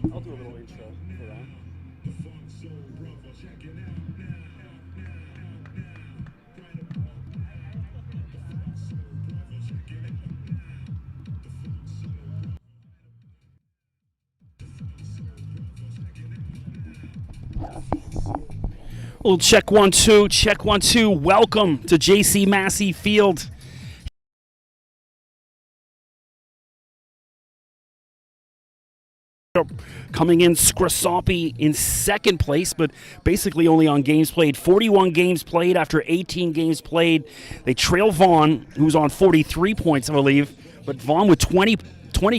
I'll do a little intro for that. Well, check 1 2, check 1 2. Welcome to JC Massey Field. Coming in, Scrosoppi in second place, but basically only on games played. 41 games played after 18 games played. They trail Vaughan, who's on 43 points, I believe, but Vaughan with 20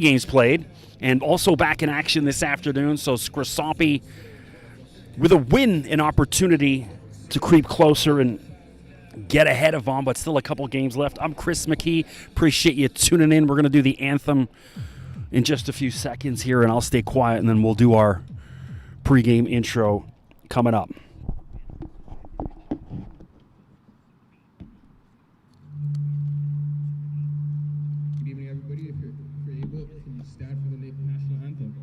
games played, and also back in action this afternoon. So Scrosoppi with a win, an opportunity to creep closer and get ahead of Vaughan, but still a couple games left. I'm Chris McKee. Appreciate you tuning in. We're going to do the anthem in just a few seconds here, and I'll stay quiet, and then we'll do our pregame intro coming up. Good evening, everybody. If you're able, can you stand for the national anthem?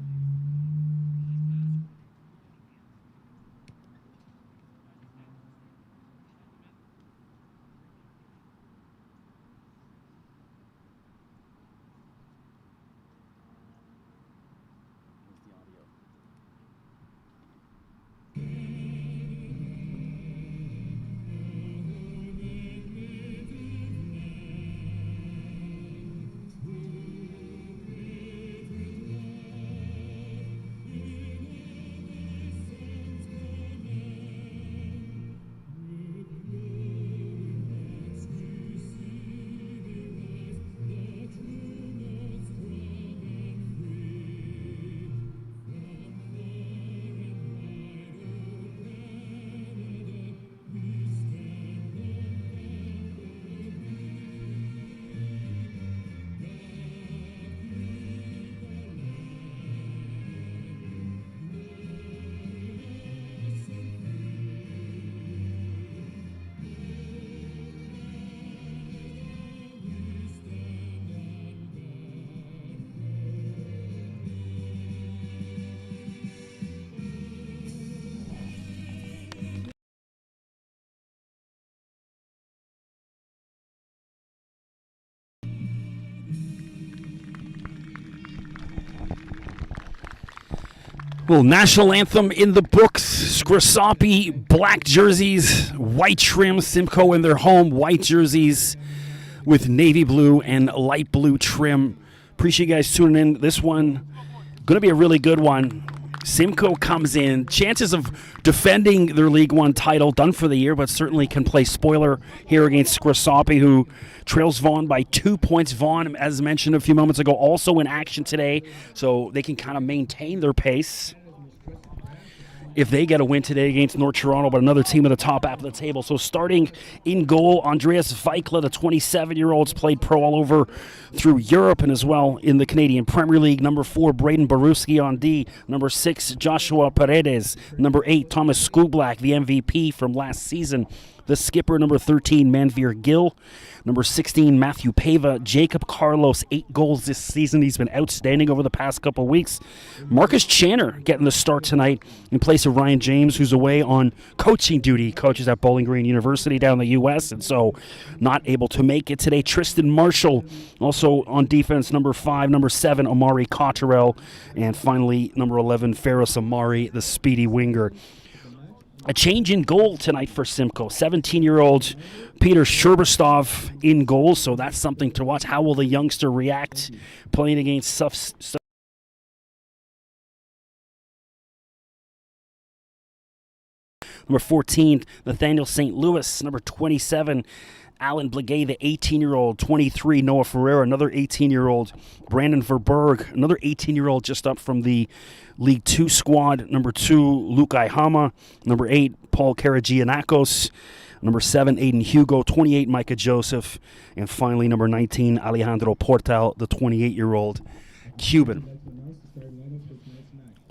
Well, national anthem in the books. Scrosoppi, black jerseys, white trim. Simcoe in their home, white jerseys with navy blue and light blue trim. Appreciate you guys tuning in. This one going to be a really good one. Simcoe comes in. Chances of defending their League One title, done for the year, but certainly can play spoiler here against Scrosoppi, who trails Vaughan by 2 points. Vaughan, as mentioned a few moments ago, also in action today, so they can kind of maintain their pace if they get a win today against North Toronto, but another team at the top half of the table. So starting in goal, Andreas Weikla, the 27-year-old's played pro all over through Europe and as well in the Canadian Premier League. Number 4, Braden Baruski on D. Number 6, Joshua Paredes. Number 8, Thomas Skublak, the MVP from last season. The skipper, number 13, Manveer Gill. Number 16, Matthew Pava. Jacob Carlos, 8 goals this season. He's been outstanding over the past couple of weeks. Marcus Channer getting the start tonight in place of Ryan James, who's away on coaching duty. He coaches at Bowling Green University down in the U.S., and so not able to make it today. Tristan Marshall also on defense, number 5. Number 7, Omari Cotterell. And finally, number 11, Ferris Amari, the speedy winger. A change in goal tonight for Simcoe. 17-year-old Peter Sherbestov in goal, so that's something to watch. How will the youngster react playing against Number 14, Nathaniel St. Louis. Number 27, Alan Blagay, the 18-year-old. 23, Noah Ferreira, another 18-year-old. Brandon Verberg, another 18-year-old just up from the League 2 squad. Number 2, Lukai Hama. Number 8, Paul Karagianakos. Number 7, Aiden Hugo. 28, Micah Joseph. And finally, number 19, Alejandro Portal, the 28-year-old Cuban.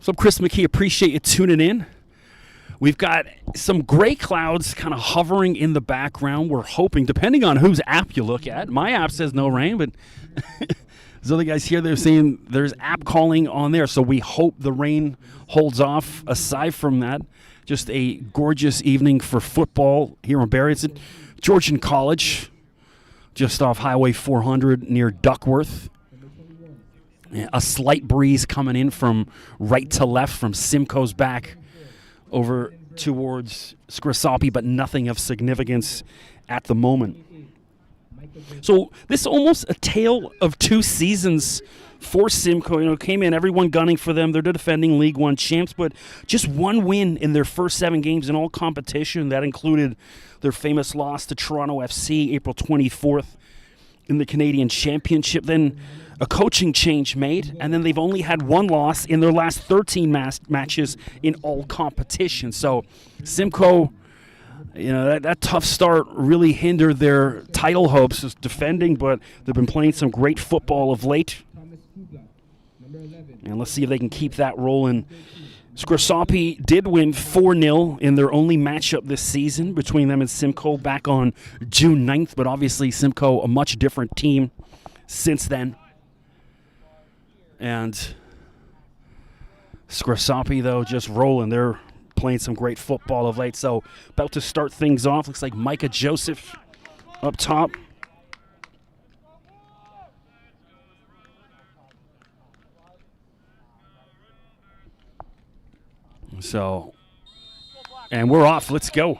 So I'm Chris McKee. Appreciate you tuning in. We've got some gray clouds kind of hovering in the background. We're hoping, depending on whose app you look at. My app says no rain, but There's other guys here, they're saying there's app calling on there, so we hope the rain holds off. Aside from that, just a gorgeous evening for football here in Barrie. It's at Georgian College, just off Highway 400 near Duckworth. A slight breeze coming in from right to left from Simcoe's back over towards Scrosoppi, but nothing of significance at the moment. So this is almost a tale of two seasons for Simcoe. You know, came in, everyone gunning for them. They're the defending League One champs, but just one win in their first 7 games in all competition. That included their famous loss to Toronto FC April 24th in the Canadian Championship. Then a coaching change made, and then they've only had one loss in their last 13 matches in all competition. So Simcoe, you know, that tough start really hindered their title hopes of defending, but they've been playing some great football of late. And let's see if they can keep that rolling. Scrosoppi did win 4-0 in their only matchup this season between them and Simcoe back on June 9th, but obviously Simcoe a much different team since then. And Scrosoppi, though, just rolling. They're playing some great football of late. So about to start things off. Looks like Micah Joseph up top. So, and we're off. Let's go.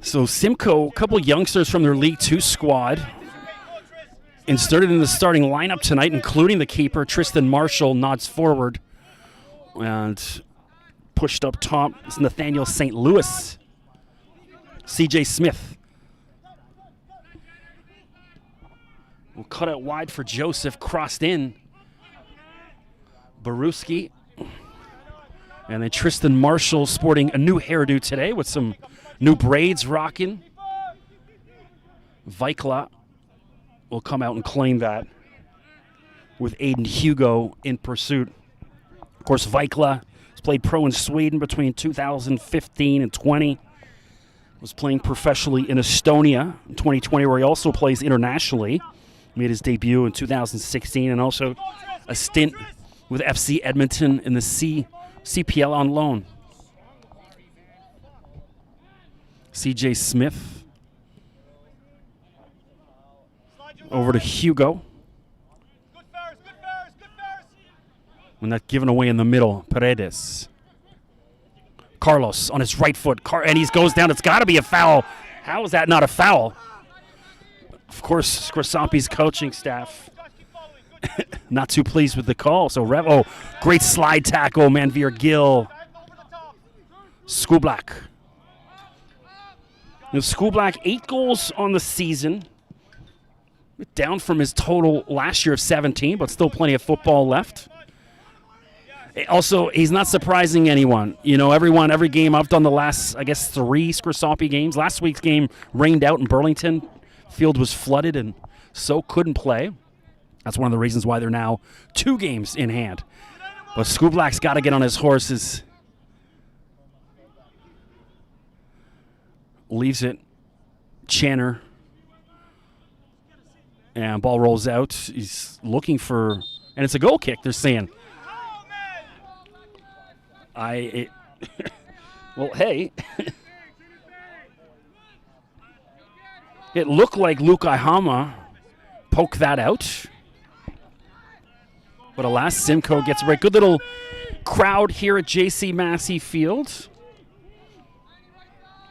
So Simcoe, a couple youngsters from their League Two squad inserted in the starting lineup tonight, including the keeper, Tristan Marshall, nods forward. And pushed up top is Nathaniel St. Louis. CJ Smith. Will cut out wide for Joseph, crossed in. Baruski. And then Tristan Marshall sporting a new hairdo today with some new braids rocking. Vikla will come out and claim that with Aiden Hugo in pursuit. Of course, Vikla has played pro in Sweden between 2015 and 20. Was playing professionally in Estonia in 2020, where he also plays internationally. Made his debut in 2016, and also a stint with FC Edmonton in the CPL on loan. CJ Smith over to Hugo. And that given away in the middle, Paredes. Carlos on his right foot, and he goes down. It's got to be a foul. How is that not a foul? Of course, Scrosoppi's coaching staff not too pleased with the call. So great slide tackle, Manveer Gill. Schoolblack. Schoolblack, 8 goals on the season. Down from his total last year of 17, but still plenty of football left. Also, he's not surprising anyone. You know, every game I've done the last, 3 Scrosoppi games. Last week's game rained out in Burlington. Field was flooded and so couldn't play. That's one of the reasons why they're now 2 games in hand. But Schoolblack's got to get on his horses. Leaves it. Channer. And ball rolls out. He's looking for, and it's a goal kick, they're saying. Well, hey. It looked like Luke Ihama poked that out. But alas, Simcoe gets a break. Good little crowd here at J.C. Massey Field.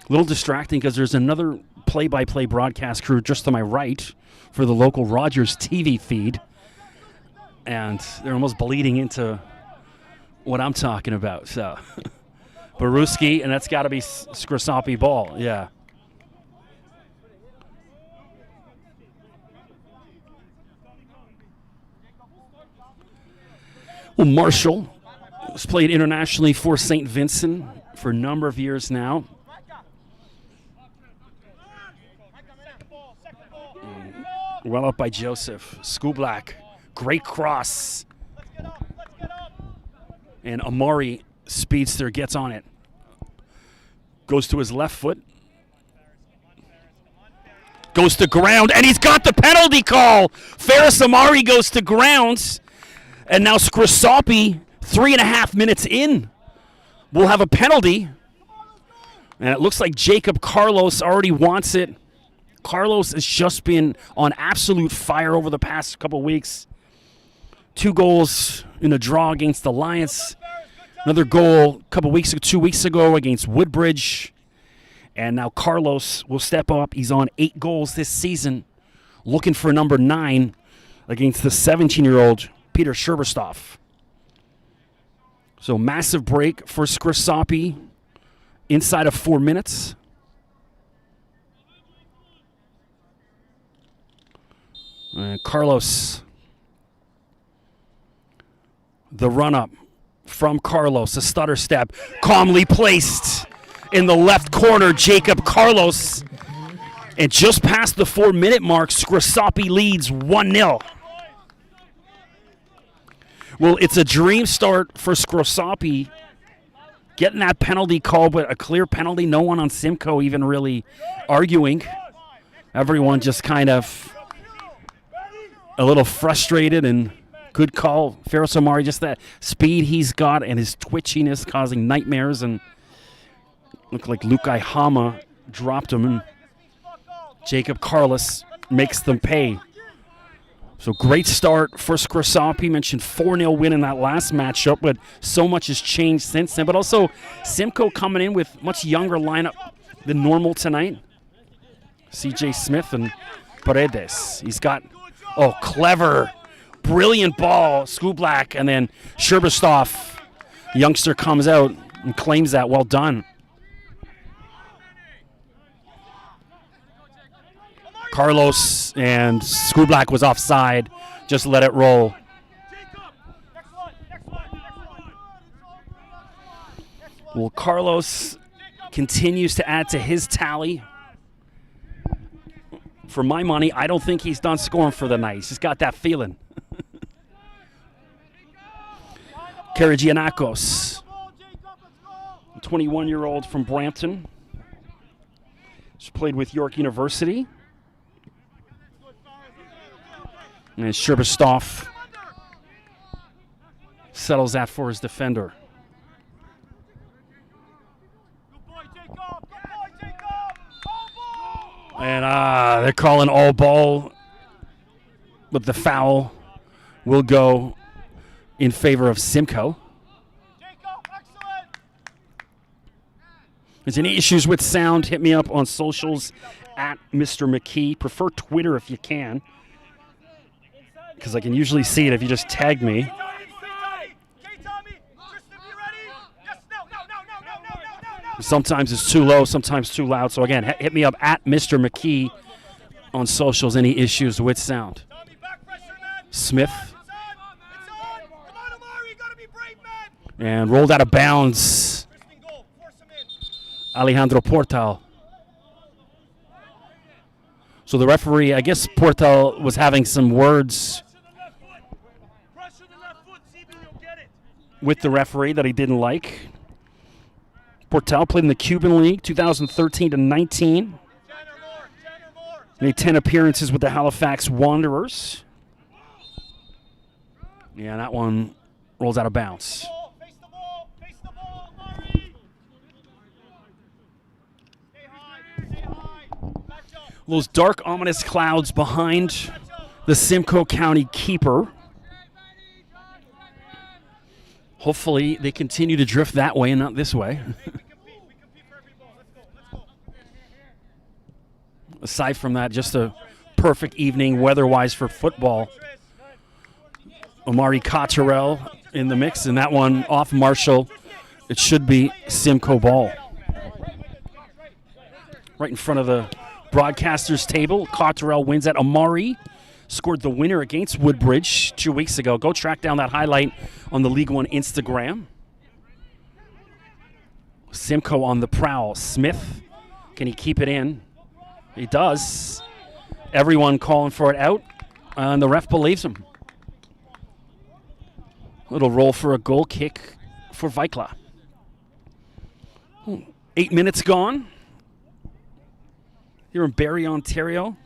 A little distracting because there's another play-by-play broadcast crew just to my right for the local Rogers TV feed. And they're almost bleeding into what I'm talking about. So, Baruski, and that's got to be Scrosoppi ball. Yeah. Well, Marshall has played internationally for St. Vincent for a number of years now. Well up by Joseph. Schoolblack, great cross. And Amari Speedster gets on it. Goes to his left foot. Goes to ground, and he's got the penalty call. Faris Amari goes to ground, and now Scrosoppi, 3.5 minutes in, will have a penalty. And it looks like Jacob Carlos already wants it. Carlos has just been on absolute fire over the past couple weeks. 2 goals in a draw against the Lions. Another goal a couple weeks, 2 weeks ago against Woodbridge. And now Carlos will step up. He's on 8 goals this season, looking for number 9 against the 17-year-old Peter Sherberstoff. So massive break for Scrosoppi inside of 4 minutes. And Carlos, the run-up from Carlos, a stutter step, calmly placed in the left corner, Jacob Carlos. And just past the 4-minute mark, Scrosoppi leads 1-0. Well, it's a dream start for Scrosoppi, getting that penalty call, but a clear penalty. No one on Simcoe even really arguing. Everyone just kind of a little frustrated, and good call. Faris Amari, just that speed he's got and his twitchiness causing nightmares, and looked like Lukai Hama dropped him, and Jacob Carlos makes them pay. So great start for Scrosoppi. Mentioned 4-0 win in that last matchup, but so much has changed since then. But also Simcoe coming in with much younger lineup than normal tonight. CJ Smith and Paredes. He's got, clever, brilliant ball, Skublak, and then Sherberstoff, youngster, comes out and claims that. Well done. Carlos and Skublak was offside. Just let it roll. Well, Carlos continues to add to his tally. For my money, I don't think he's done scoring for the night. He's just got that feeling. Karagianakos, a 21-year-old from Brampton. He's played with York University. And Sherberstoff settles that for his defender. And they're calling all ball, but the foul will go in favor of Simcoe. If there's any issues with sound, hit me up on socials at Mr. McKee. Prefer Twitter if you can, because I can usually see it if you just tag me. Sometimes it's too low, sometimes too loud. So again, hit me up at Mr. McKee on socials. Any issues with sound? Smith. And rolled out of bounds. Alejandro Portal. So the referee, I guess Portal was having some words with the referee that he didn't like. Portal played in the Cuban League 2013 to 19. Made 10 appearances with the Halifax Wanderers. Yeah, that one rolls out of bounds. Those dark, ominous clouds behind the Simcoe County keeper. Hopefully they continue to drift that way and not this way. Aside from that, just a perfect evening weather-wise for football. Omari Cotterell in the mix, and that one off Marshall. It should be Simcoe ball. Right in front of the broadcaster's table, Cotterell wins at Omari. Scored the winner against Woodbridge 2 weeks ago. Go track down that highlight on the League One Instagram. Simcoe on the prowl. Smith, can he keep it in? He does. Everyone calling for it out, and the ref believes him. Little roll for a goal kick for Vikla. 8 minutes gone here in Barrie, Ontario.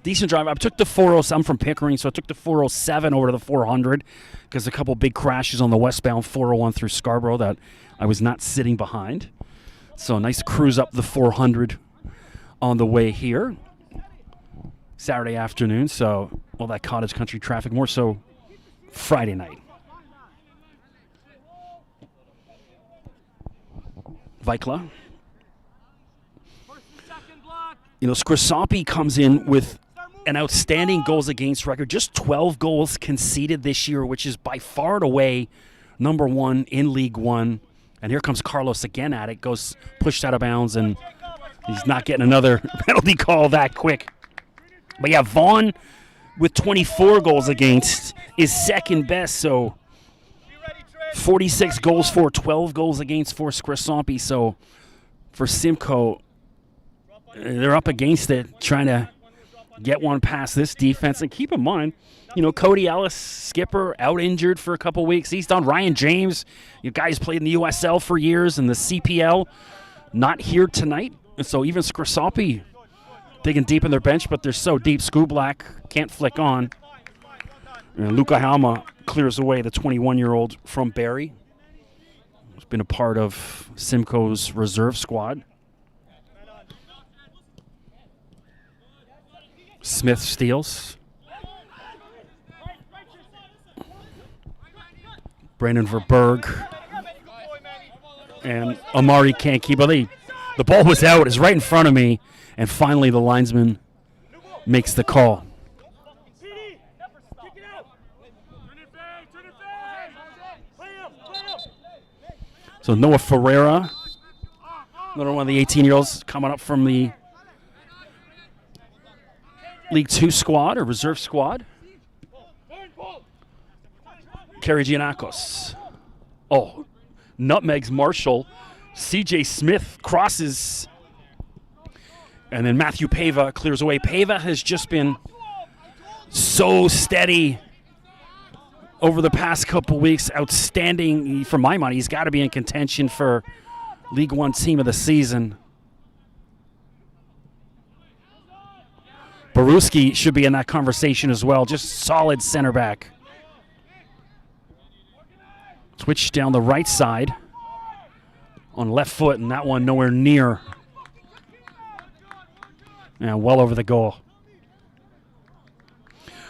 decent drive. I took the 407. I'm from Pickering, so I took the 407 over to the 400 because a couple big crashes on the westbound 401 through Scarborough that I was not sitting behind. So a nice cruise up the 400 on the way here. Saturday afternoon, so all that cottage country traffic, more so Friday night. Vikla. Scrosoppi comes in with an outstanding goals against record. Just 12 goals conceded this year, which is by far and away number one in League One. And here comes Carlos again at it. Goes pushed out of bounds, and he's not getting another penalty call that quick. But yeah, Vaughn with 24 goals against is second best. So 46 goals for, 12 goals against for Scrosoppi. So for Simcoe, they're up against it, trying to get one past this defense. And keep in mind, Cody Ellis, skipper, out injured for a couple weeks. He's done. Ryan James, guys played in the USL for years and the CPL, not here tonight. And so even Scrosoppi digging deep in their bench, but they're so deep. Skublak can't flick on. And Luca Halma clears away the 21-year-old from Barrie. He's been a part of Simcoe's reserve squad. Smith steals. Brandon Verberg. And Amari can't keep it. The ball was out. It's right in front of me. And finally the linesman makes the call. So Noah Ferreira, another one of the 18-year-olds coming up from the League Two squad or reserve squad. Kerry Giannakos. Oh, nutmegs Marshall. CJ Smith crosses. And then Matthew Pava clears away. Pava has just been so steady over the past couple weeks. Outstanding. For my money, he's got to be in contention for League One Team of the Season. Baruski should be in that conversation as well. Just solid center back. Switch down the right side on left foot, and that one nowhere near. And well over the goal.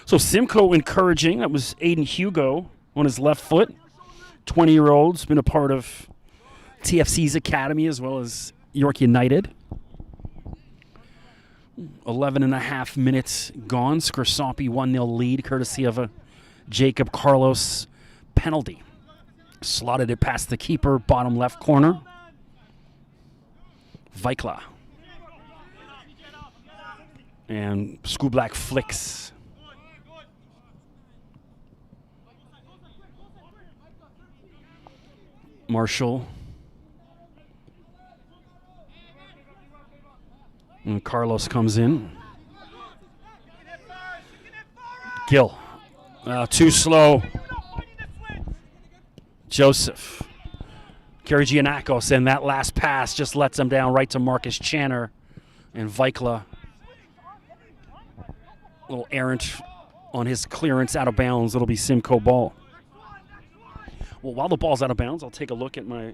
So Simcoe encouraging. That was Aiden Hugo on his left foot. 20-year-old. Has been a part of TFC's academy as well as York United. 11 and a half minutes gone. Scrosoppi 1-0 lead courtesy of a Jacob Carlos penalty. Slotted it past the keeper, bottom left corner. Vikla. And Skublak flicks. Marshall. And Carlos comes in. Gill. Too slow. Joseph. Kerry Giannakos, and that last pass just lets him down right to Marcus Channer. And Vikla, a little errant on his clearance out of bounds. It'll be Simcoe ball. Well, while the ball's out of bounds, I'll take a look at my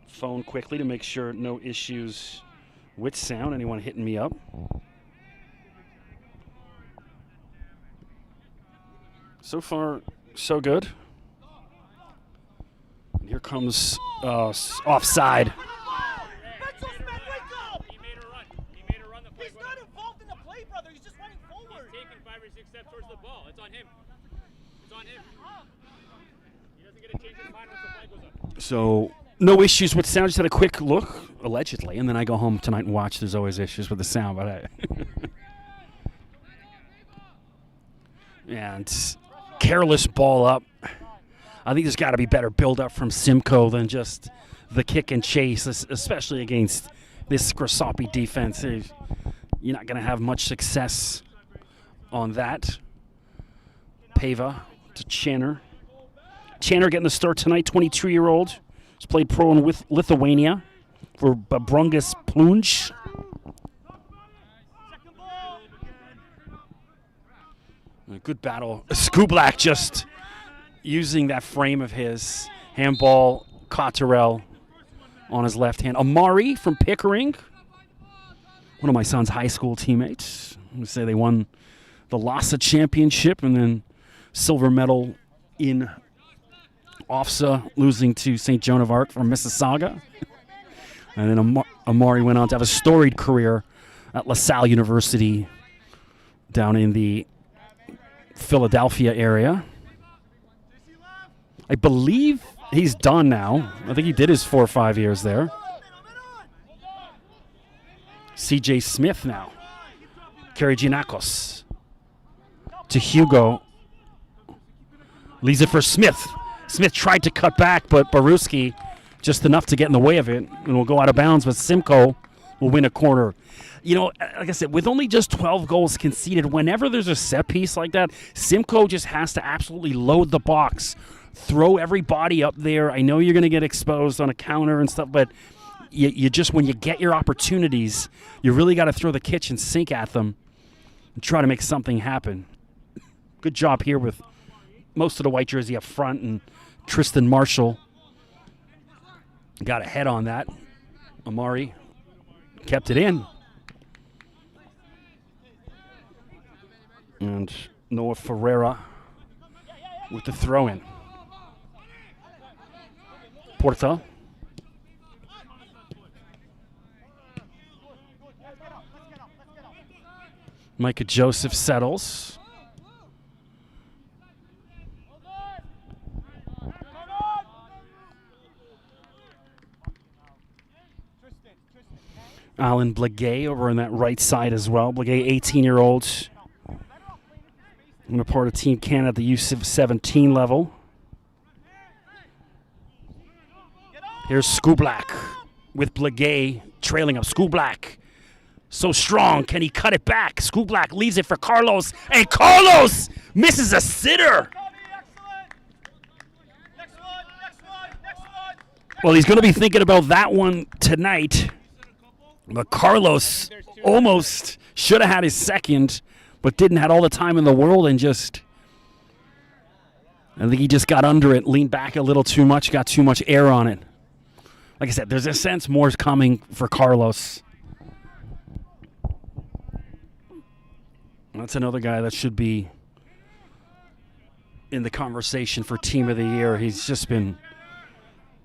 phone quickly to make sure no issues with sound. Anyone hitting me up? So far, so good. And here comes offside. He made a run. He's not involved in the play, brother. He's just running forward. He's taking 5 or 6 steps towards the ball. It's on him. It's on him. He doesn't get a change of mind once the flag goes up. So no issues with sound. Just had a quick look, allegedly, and then I go home tonight and watch. There's always issues with the sound, but and careless ball up. I think there's got to be better build-up from Simcoe than just the kick and chase, especially against this Scrosoppi defense. You're not going to have much success on that. Pava to Channer. Channer getting the start tonight, 22-year-old. He's played pro in with Lithuania for Brungas Plunj. A good battle. Skublak just using that frame of his. Handball, Cotterell on his left hand. Amari from Pickering, one of my son's high school teammates. I'm going to say they won the LASA championship and then silver medal in OFSA, losing to St. Joan of Arc from Mississauga. And then Amari went on to have a storied career at LaSalle University down in the Philadelphia area. I believe he's done now. I think he did his 4 or 5 years there. CJ Smith now. Karagianakos to Hugo. Leaves it for Smith. Smith tried to cut back, but Baruski just enough to get in the way of it and will go out of bounds, but Simcoe will win a corner. You know, like I said, with only just 12 goals conceded, whenever there's a set piece like that, Simcoe just has to absolutely load the box, throw everybody up there. I know you're going to get exposed on a counter and stuff, but you just, when you get your opportunities, you really got to throw the kitchen sink at them and try to make something happen. Good job here with most of the white jersey up front, and Tristan Marshall got ahead on that. Amari kept it in. And Noah Ferreira with the throw-in. Porta. Micah Joseph settles. Alan Blagay over on that right side as well. Blagay, 18-year-old. I'm a part of Team Canada at the U17 level. Here's Skublak with Blagay trailing up. Skublak, so strong. Can he cut it back? Skublak leaves it for Carlos, and Carlos misses a sitter. Well, he's going to be thinking about that one tonight. But Carlos almost should have had his second, but didn't have all the time in the world and just, I think he just got under it, leaned back a little too much, got too much air on it. Like I said, there's a sense more's coming for Carlos. That's another guy that should be in the conversation for Team of the Year. He's just been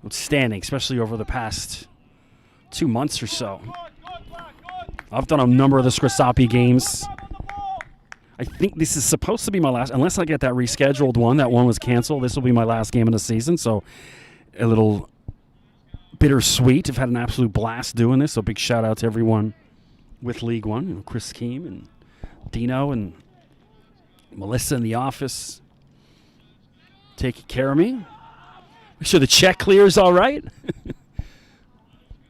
outstanding, especially over the past 2 months or so. I've done a number of the Scrosoppi games. I think this is supposed to be my last, unless I get that rescheduled one. That one was canceled. This will be my last game of the season, so a little bittersweet. I've had an absolute blast doing this, so big shout out to everyone with League One. You know, Chris Keem and Dino and Melissa in the office taking care of me. Make sure the check clears all right.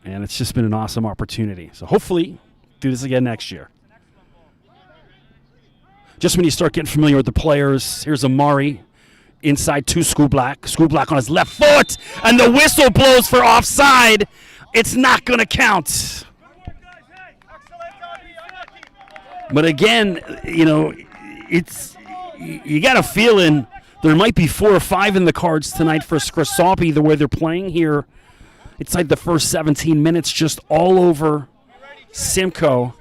And it's just been an awesome opportunity. So hopefully do this again next year. Just when you start getting familiar with the players, here's Amari inside to Skublak. Skublak on his left foot, and the whistle blows for offside. It's not going to count. But again, you know, you got a feeling there might be 4 or 5 in the cards tonight for Scrosoppi, the way they're playing here. It's like the first 17 minutes just all over Simcoe.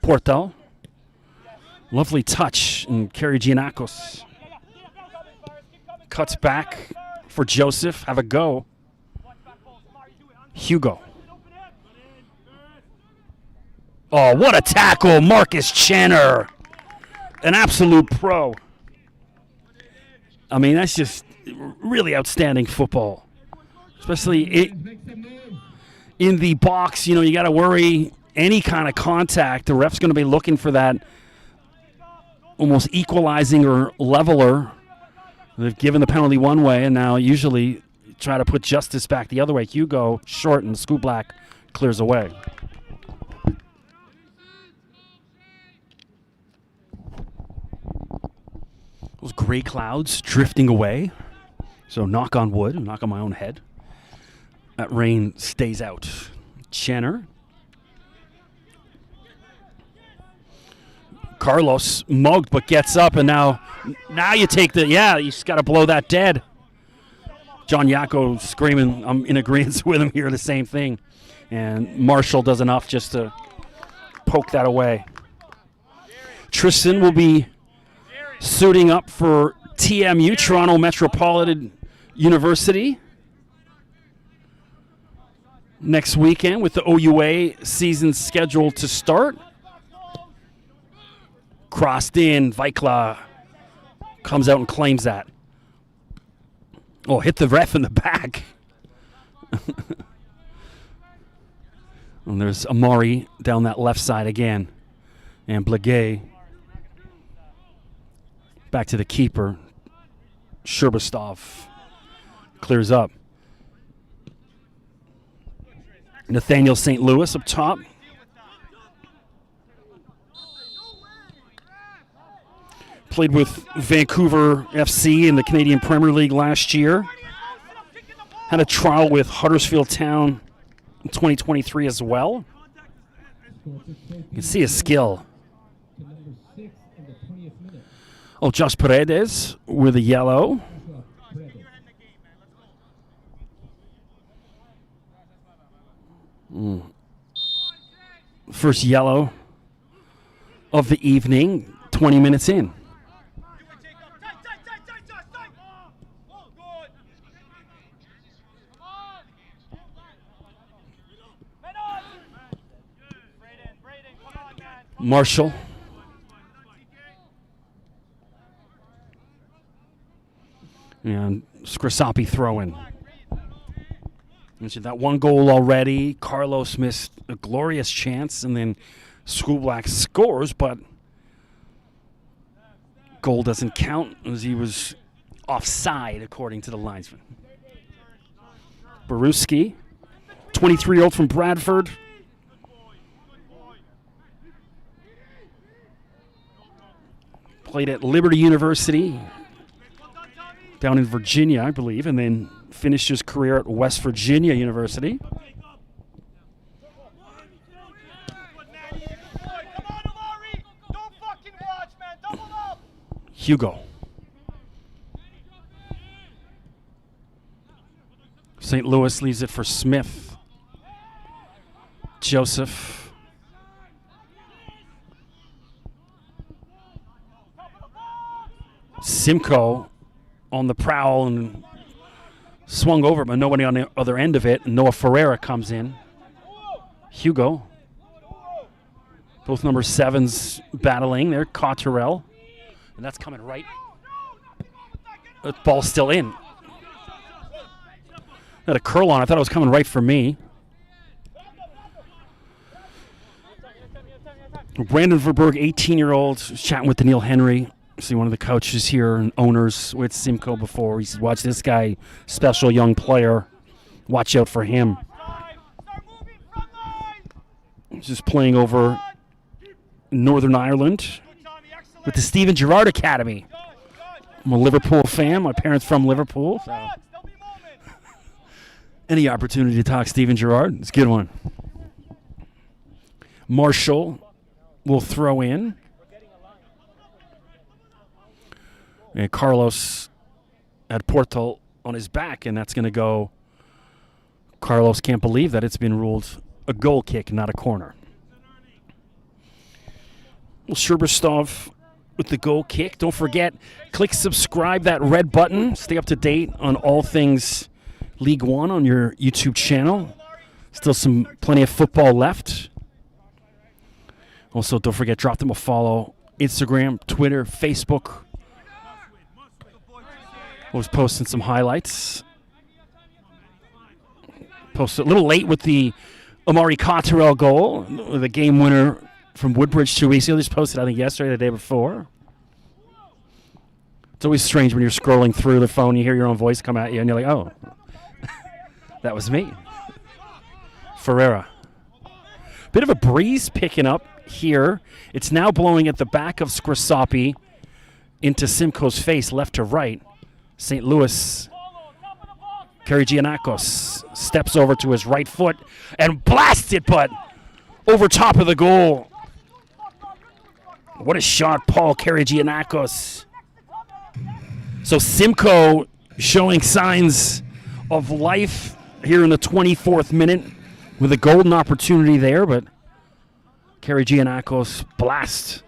Portal. Lovely touch, and Karagianakos cuts back for Joseph. Have a go. Hugo. Oh, what a tackle, Marcus Channer. An absolute pro. I mean, that's just really outstanding football. Especially in the box, you know, you got to worry any kind of contact. The ref's going to be looking for that almost equalizing or leveler. They've given the penalty one way, and now usually try to put justice back the other way. Hugo short, and Skublak clears away. Those gray clouds drifting away. So knock on wood, knock on my own head. That rain stays out. Jenner. Carlos mugged but gets up, and now you take you just got to blow that dead. John Yako screaming, I'm in agreement with him here, the same thing. And Marshall does enough just to poke that away. Tristan will be suiting up for TMU, Toronto Metropolitan University, next weekend with the OUA season scheduled to start. Crossed in, Vikla comes out and claims that. Oh, hit the ref in the back. And there's Amari down that left side again. And Blagay back to the keeper. Sherbastov clears up. Nathaniel St. Louis up top. Played with Vancouver FC in the Canadian Premier League last year. Had a trial with Huddersfield Town in 2023 as well. You can see his skill. Oh, Josh Paredes with a yellow. First yellow of the evening, 20 minutes in. Marshall. And Scrosoppi throw-in. Mentioned that one goal already. Carlos missed a glorious chance, and then School Black scores, but goal doesn't count as he was offside, according to the linesman. Baruski, 23-year-old from Bradford. Played at Liberty University down in Virginia, I believe, and then finished his career at West Virginia University. Hugo. St. Louis leaves it for Smith. Joseph. Simcoe on the prowl and swung over, but nobody on the other end of it. Noah Ferreira comes in. Hugo. Both number 7s battling there. Cotterell. And that's coming right. The ball's still in. Had a curl on. I thought it was coming right for me. Brandon Verberg, 18-year-old, chatting with Daniil Henry. See one of the coaches here and owners with Simcoe before. He said, watch this guy, special young player. Watch out for him. He's just playing over Northern Ireland with the Stephen Gerrard Academy. I'm a Liverpool fan. My parents from Liverpool. So any opportunity to talk Stephen Gerrard, it's a good one. Marshall will throw in. And Carlos had Porto on his back, and that's going to go. Carlos can't believe that it's been ruled a goal kick, not a corner. Well, Sherbastov with the goal kick. Don't forget, click subscribe, that red button. Stay up to date on all things League One on your YouTube channel. Still plenty of football left. Also, don't forget, drop them a follow. Instagram, Twitter, Facebook. I was posting some highlights. Posted a little late with the Amari Cotterell goal, the game winner from Woodbridge 2 weeks ago. Just posted, I think, yesterday or the day before. It's always strange when you're scrolling through the phone, you hear your own voice come at you, and you're like, oh, that was me. Ferreira. Bit of a breeze picking up here. It's now blowing at the back of Scrosoppi into Simcoe's face, left to right. St. Louis Karagianakos steps over to his right foot and blasts it, but over top of the goal. What a shot, Paul Karagianakos. So Simcoe showing signs of life here in the 24th minute with a golden opportunity there, but Karagianakos blast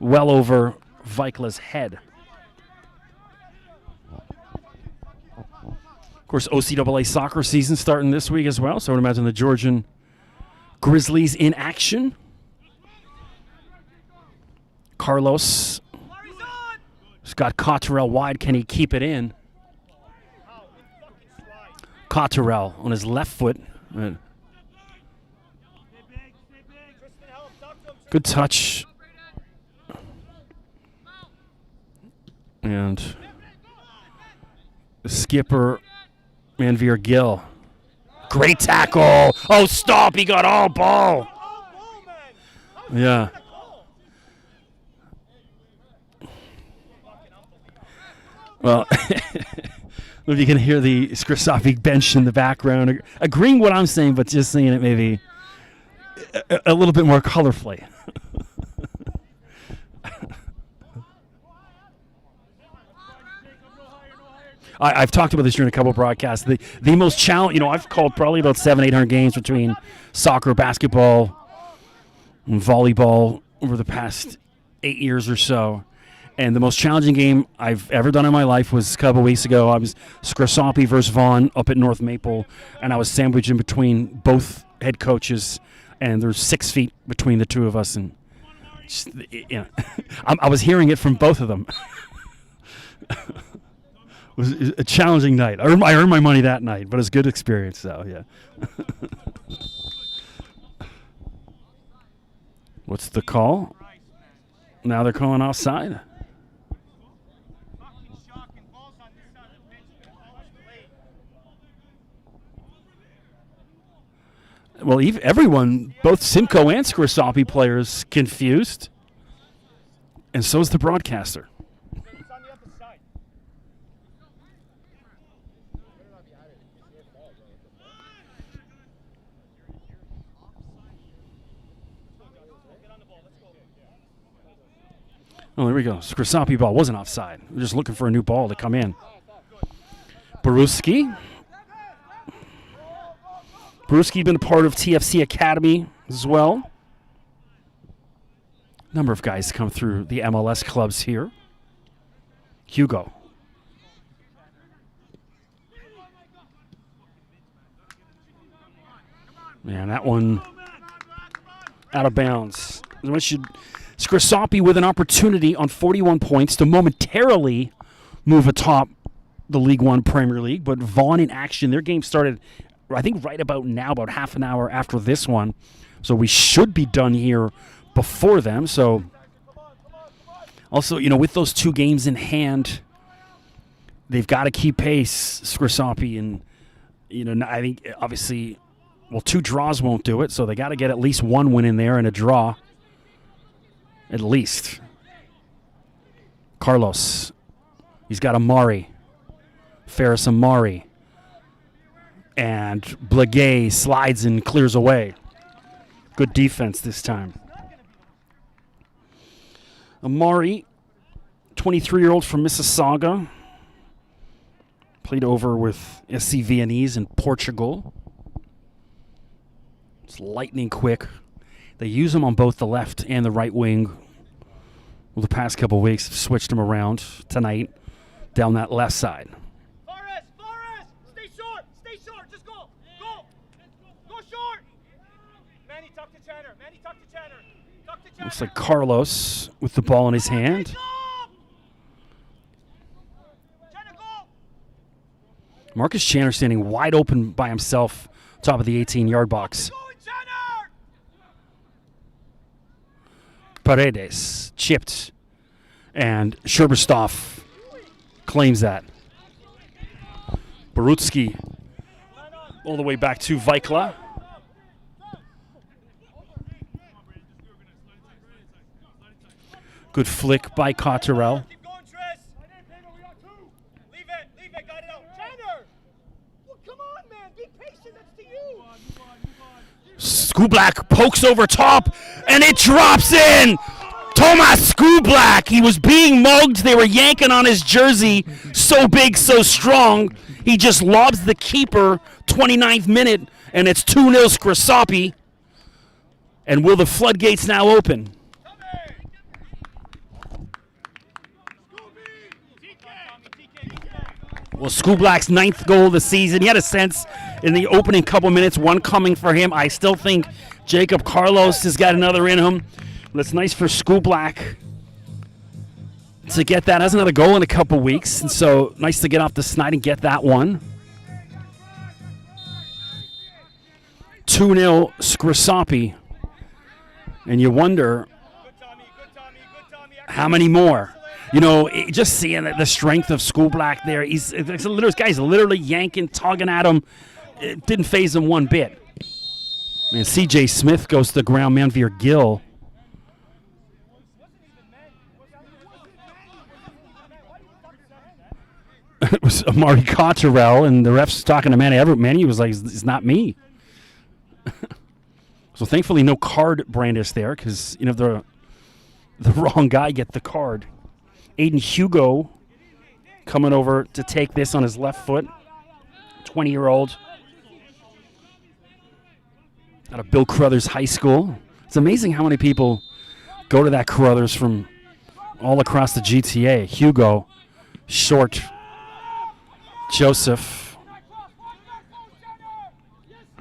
well over Vikla's head. Of course, OCAA soccer season starting this week as well, so I would imagine the Georgian Grizzlies in action. Carlos has got Cotterell wide. Can he keep it in? Cotterell on his left foot. Good touch. And the skipper, Manveer Gill. Great tackle. Oh, stop. He got all ball. Yeah. Well, if you can hear the Scrosoppi bench in the background, agreeing what I'm saying, but just saying it maybe a little bit more colorfully. I've talked about this during a couple of broadcasts. The most challenge, I've called probably about 700-800 games between soccer, basketball, and volleyball over the past 8 years or so. And the most challenging game I've ever done in my life was a couple of weeks ago. I was Scrosoppi versus Vaughan up at North Maple, and I was sandwiched in between both head coaches, and there's 6 feet between the two of us. And just, I was hearing it from both of them. It was a challenging night. I earned my money that night, but it was a good experience, so yeah. What's the call? Now they're calling offside. Well, everyone, both Simcoe and Scrosoppi players, confused. And so is the broadcaster. Oh, there we go. Scrosoppi ball wasn't offside. We're just looking for a new ball to come in. Baruski. Baruski been a part of TFC Academy as well. Number of guys come through the MLS clubs here. Hugo. Man, that one out of bounds. Scrosoppi with an opportunity on 41 points to momentarily move atop the League One Premier League, but Vaughan in action. Their game started, I think, right about now, about half an hour after this one. So we should be done here before them. So also, with those 2 games in hand, they've got to keep pace, Scrosoppi. And, I think, obviously, 2 draws won't do it. So they got to get at least 1 win in there and a draw. At least. Carlos. He's got Amari. Ferris Amari. And Blagay slides and clears away. Good defense this time. Amari, 23-year-old from Mississauga. Played over with SC Viennese in Portugal. It's lightning quick. They use him on both the left and the right wing. Well, the past couple of weeks, switched him around tonight down that left side. Forrest! Stay short! Just go! Go short! Manny, talk to Channer! Looks like Carlos with the ball in his hand. Marcus Channer standing wide open by himself, top of the 18-yard box. Paredes chipped, and Sherberstoff claims that. Barutsky all the way back to Vikla. Good flick by Cotterell. Keep going, Tris. Leave it. Got it out. Channer! Skublak pokes over top, and it drops in. Tomas Skublak, he was being mugged. They were yanking on his jersey. So big, so strong. He just lobs the keeper, 29th minute, and it's 2-0 Scrosoppi. And will the floodgates now open? Well, Skublak's 9th goal of the season. He had a sense in the opening couple minutes, one coming for him. I still think Jacob Carlos has got another in him. But it's nice for Skublak to get that. Has another goal in a couple weeks, and so nice to get off the snide and get that one. 2-0 Scrosoppi. And you wonder how many more. You know, just seeing the strength of Skublak there. This guy's literally yanking, tugging at him. It didn't phase him one bit. And C.J. Smith goes to the ground, Manveer Gill. It was Amari Cotterell, and the ref's talking to Manny was like, it's not me. So thankfully no card Brandis there, because you know the wrong guy get the card. Aiden Hugo coming over to take this on his left foot. 20-year-old out of Bill Carruthers High School. It's amazing how many people go to that Carruthers from all across the GTA. Hugo, short, Joseph,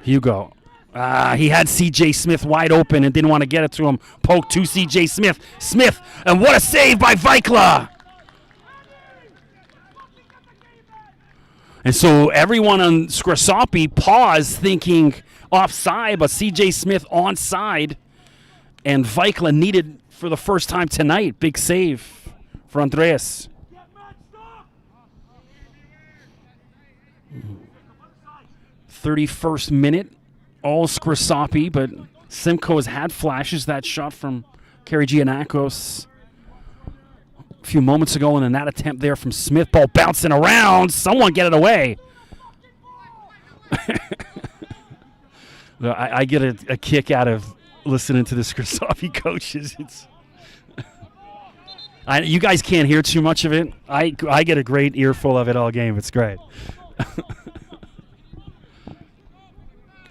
Hugo. He had C.J. Smith wide open and didn't want to get it to him. Poke to C.J. Smith. Smith, and what a save by Vikla. And so everyone on Scrosoppi paused thinking offside, but C.J. Smith onside. And Vikla needed for the first time tonight. Big save for Andreas. 31st minute. All Scrosoppi, but Simcoe has had flashes. That shot from Kerry Giannakos a few moments ago, and then that attempt there from Smith. Ball bouncing around. Someone get it away. I get a kick out of listening to the Scrosoppi coaches. You guys can't hear too much of it. I get a great earful of it all game. It's great.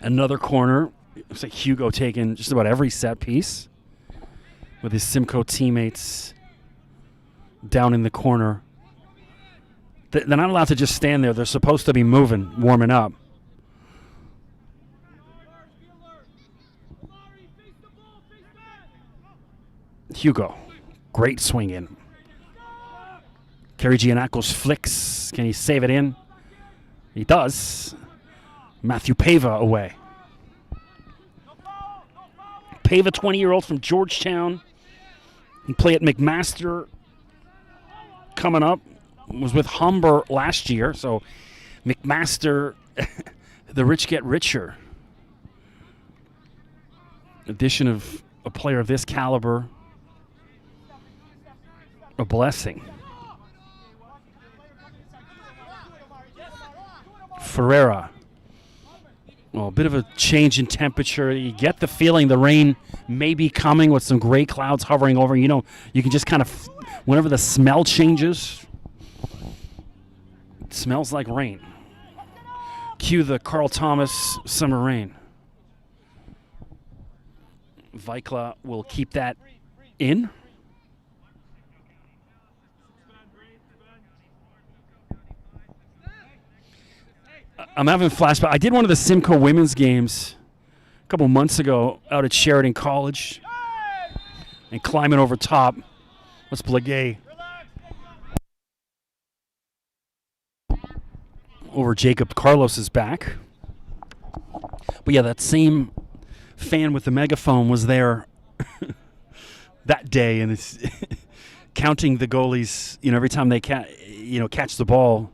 Another corner. Looks like Hugo taking just about every set piece with his Simcoe teammates down in the corner. They're not allowed to just stand there. They're supposed to be moving, warming up. Hugo, great swing in. Kerry Giannakos flicks. Can he save it in? He does. Matthew Pava away. Pava, 20-year-old from Georgetown. He played at McMaster coming up. Was with Humber last year. So McMaster, the rich get richer. Addition of a player of this caliber, a blessing. Ferreira. Well, a bit of a change in temperature. You get the feeling the rain may be coming with some gray clouds hovering over. You know, you can just kind of, whenever the smell changes, it smells like rain. Cue the Carl Thomas Summer Rain. Vikla will keep that in. I'm having flashbacks. I did one of the Simcoe women's games a couple months ago out at Sheridan College. And climbing over top was Pregame over Jacob Carlos's back. But yeah, that same fan with the megaphone was there that day, and it's counting the goalies. You know, every time they catch the ball,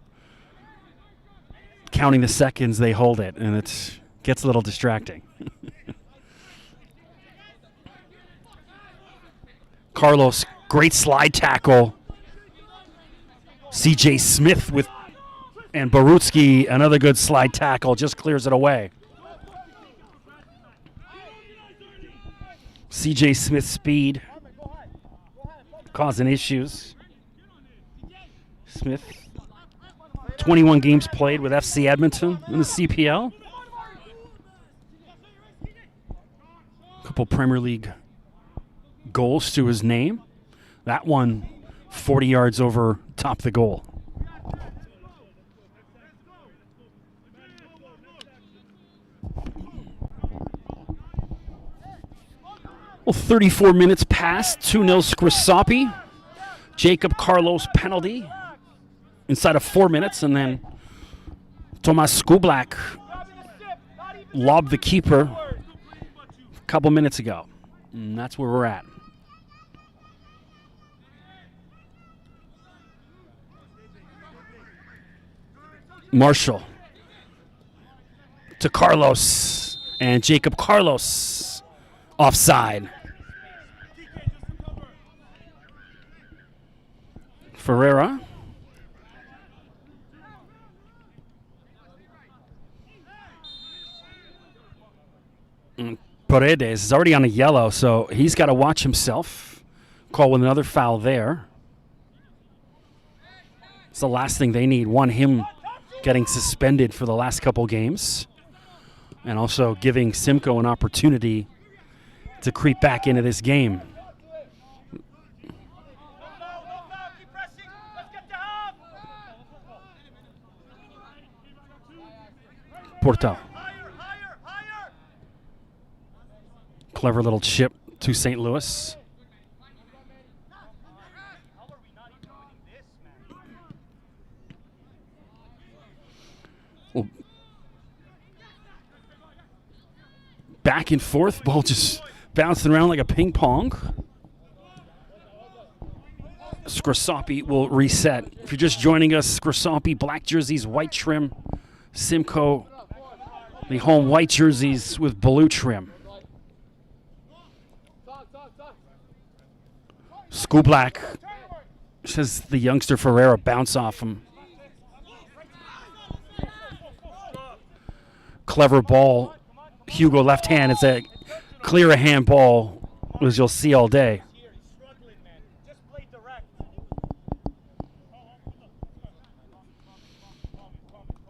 counting the seconds they hold it, and it gets a little distracting. Carlos, great slide tackle. C.J. Smith and Barutsky, another good slide tackle, just clears it away. CJ Smith's speed causing issues. Smith, 21 games played with FC Edmonton in the CPL. A couple Premier League goals to his name. That one 40 yards over top the goal. Well, 34 minutes past, 2-0 Scrosoppi. Jacob Carlos penalty inside of 4 minutes, and then Tomas Skublak lobbed the keeper a couple minutes ago. And that's where we're at. Marshall to Carlos, and Jacob Carlos offside. Ferreira. Paredes is already on a yellow, so he's got to watch himself. Call with another foul there. It's the last thing they need. One, him getting suspended for the last couple games, and also giving Simcoe an opportunity to creep back into this game. Portal. Clever little chip to St. Louis. Well, back and forth, ball just bouncing around like a ping pong. Scrosoppi will reset. If you're just joining us, Scrosoppi, black jerseys, white trim. Simcoe, the home white jerseys with blue trim. Skublak says the youngster Ferreira bounce off him. Clever ball. Hugo left hand. It's a clear a hand ball, as you'll see all day.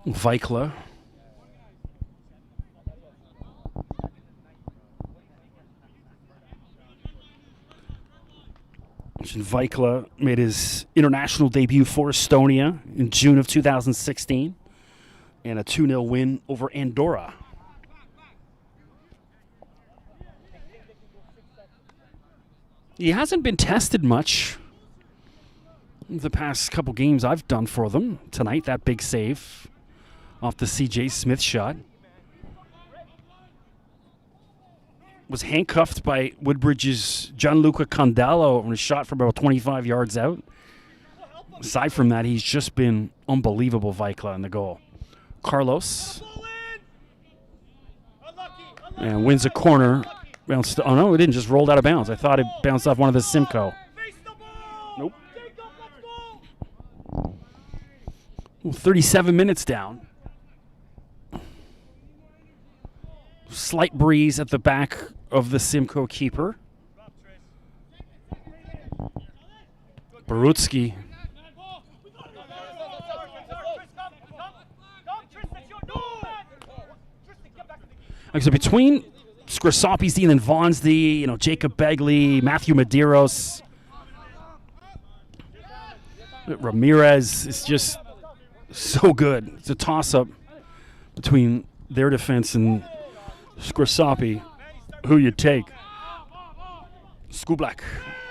Vikla. Vikla made his international debut for Estonia in June of 2016 and a 2-0 win over Andorra. He hasn't been tested much the past couple games I've done for them. Tonight, that big save off the CJ Smith shot. Was handcuffed by Woodbridge's Gianluca Condallo on a shot from about 25 yards out. Aside from that, he's just been unbelievable, Vikla, in the goal. Carlos. And wins a corner. Bounced. Oh, no, it didn't. Just rolled out of bounds. I thought it bounced off one of the Simcoe. Nope. Well, 37 minutes down. Slight breeze at the back of the Simcoe keeper. Barutsky. So between Scrosoppi's D and then Vaughn's D, Jacob Begley, Matthew Medeiros, Ramirez is just so good. It's a toss-up between their defense and Scrosoppi. Who you take? Skublak.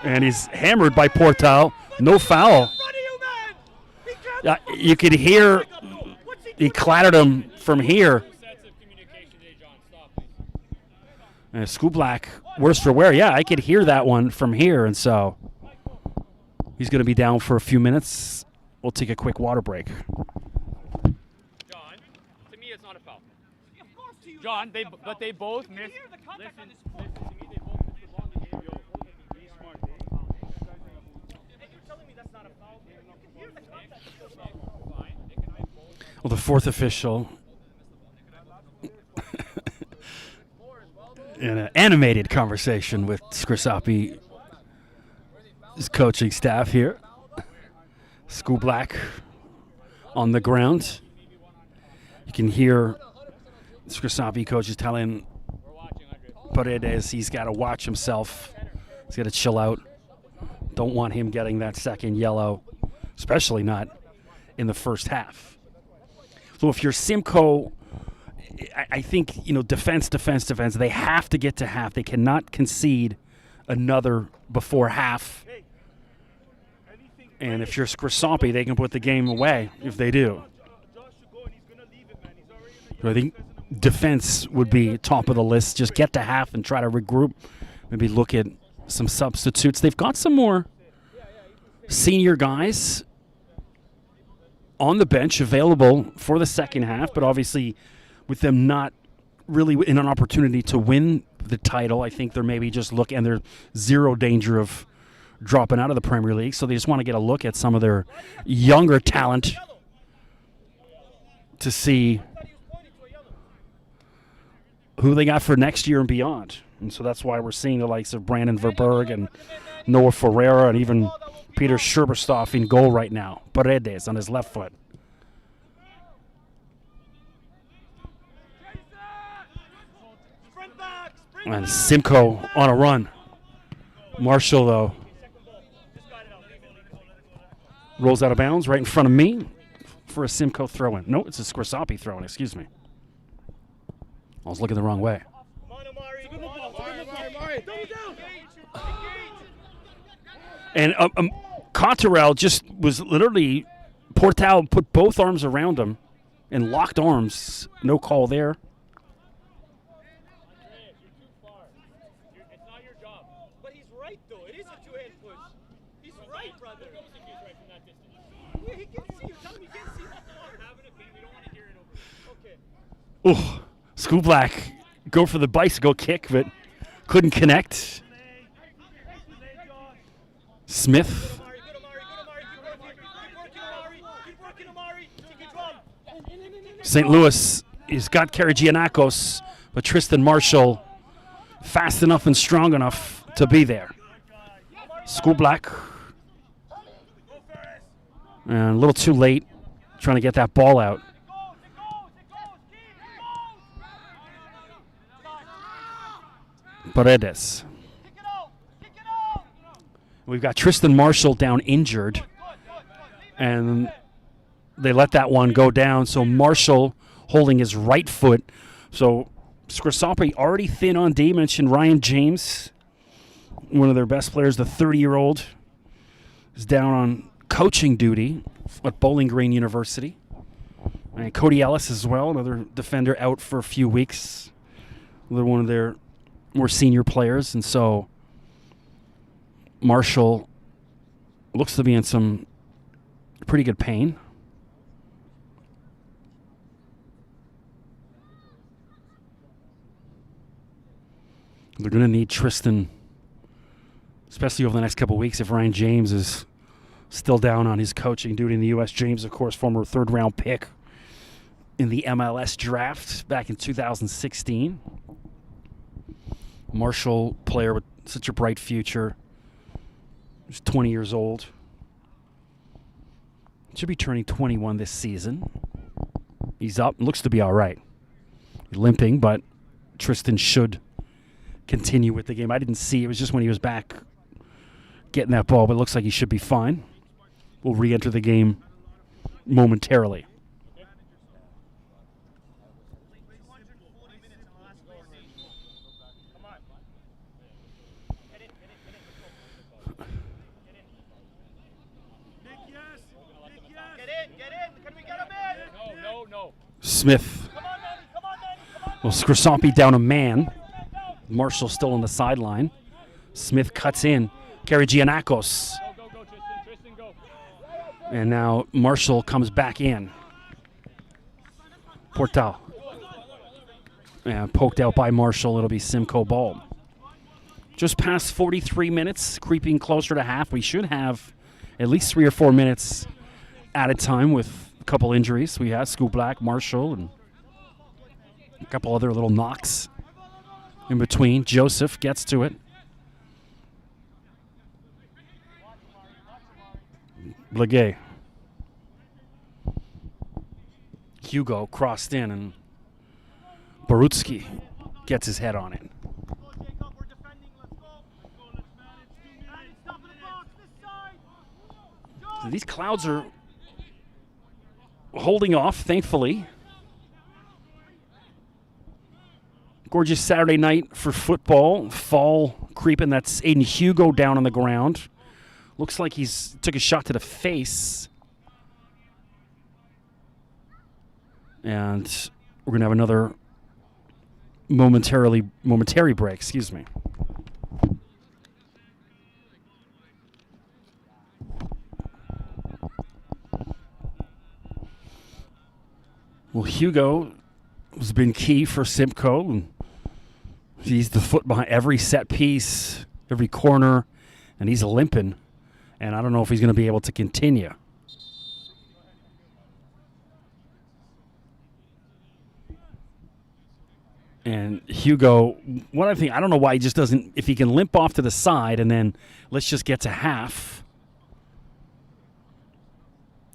And he's hammered by Portal. No foul. You could hear he clattered him from here. Skublak, worse for wear. Yeah, I could hear that one from here, and so he's going to be down for a few minutes. We'll take a quick water break. John, to me, it's not a foul. John, they both missed. Listen to me, they both missed the ball in the game. Be smart. And you're telling me that's not a foul? You can hear the contact. Fine. Well, the fourth official in an animated conversation with Scrosoppi, his coaching staff here. School Black on the ground. You can hear Scrosoppi coaches telling Paredes he's got to watch himself. He's got to chill out. Don't want him getting that second yellow, especially not in the first half. So if you're Simcoe, I think, defense. They have to get to half. They cannot concede another before half. And if you're Scrosoppi, they can put the game away if they do. So I think defense would be top of the list. Just get to half and try to regroup. Maybe look at some substitutes. They've got some more senior guys on the bench available for the second half, but obviously with them not really in an opportunity to win the title, I think they're maybe just and there's zero danger of dropping out of the Premier League, so they just want to get a look at some of their younger talent to see who they got for next year and beyond. And so that's why we're seeing the likes of Brandon Verberg and Noah Ferreira and even Peter Scherberstoff in goal right now. Paredes on his left foot. And Simcoe on a run. Marshall, though, rolls out of bounds right in front of me for a Simcoe throw-in. No, it's a Scrosoppi throw-in, excuse me. I was looking the wrong way. And Cotterell just was literally, Portal put both arms around him and locked arms. No call there. Oh, School Black go for the bicycle kick, but couldn't connect. Smith. St. Louis has got Karagianakos, but Tristan Marshall fast enough and strong enough to be there. School Black. And a little too late trying to get that ball out. Paredes. We've got Tristan Marshall down injured, and they let that one go down. So Marshall holding his right foot. So Scrosoppi already thin on D. Mentioned Ryan James, one of their best players, the 30-year-old, is down on coaching duty at Bowling Green University. And Cody Ellis as well, another defender out for a few weeks. They're one of their more senior players, and so Marshall looks to be in some pretty good pain. They're going to need Tristan, especially over the next couple of weeks, if Ryan James is still down on his coaching duty in the U.S. James, of course, former third-round pick in the MLS draft back in 2016. Marshall, player with such a bright future. He's 20 years old. Should be turning 21 this season. He's up. Looks to be all right. Limping, but Tristan should continue with the game. I didn't see. It was just when he was back getting that ball, but it looks like he should be fine. We'll re-enter the game momentarily. Smith. Well, Scrosoppi down a man. Marshall still on the sideline. Smith cuts in. Karagianakos. And now Marshall comes back in. Portal. And poked out by Marshall. It'll be Simcoe ball. Just past 43 minutes, creeping closer to half. We should have at least 3 or 4 minutes at a time with a couple injuries. We have School Black, Marshall, and a couple other little knocks In between, Joseph gets to it. Blagay. Hugo crossed in, and Borutsky gets his head on it. So these clouds are holding off, thankfully. Gorgeous Saturday night for football. Fall creeping. That's Aiden Hugo down on the ground. Looks like he's took a shot to the face. And we're going to have another momentary break, excuse me. Well, Hugo has been key for Simcoe. And he's the foot behind every set piece, every corner, and he's limping. And I don't know if he's going to be able to continue. And Hugo, I don't know why he just doesn't, if he can limp off to the side and then let's just get to half.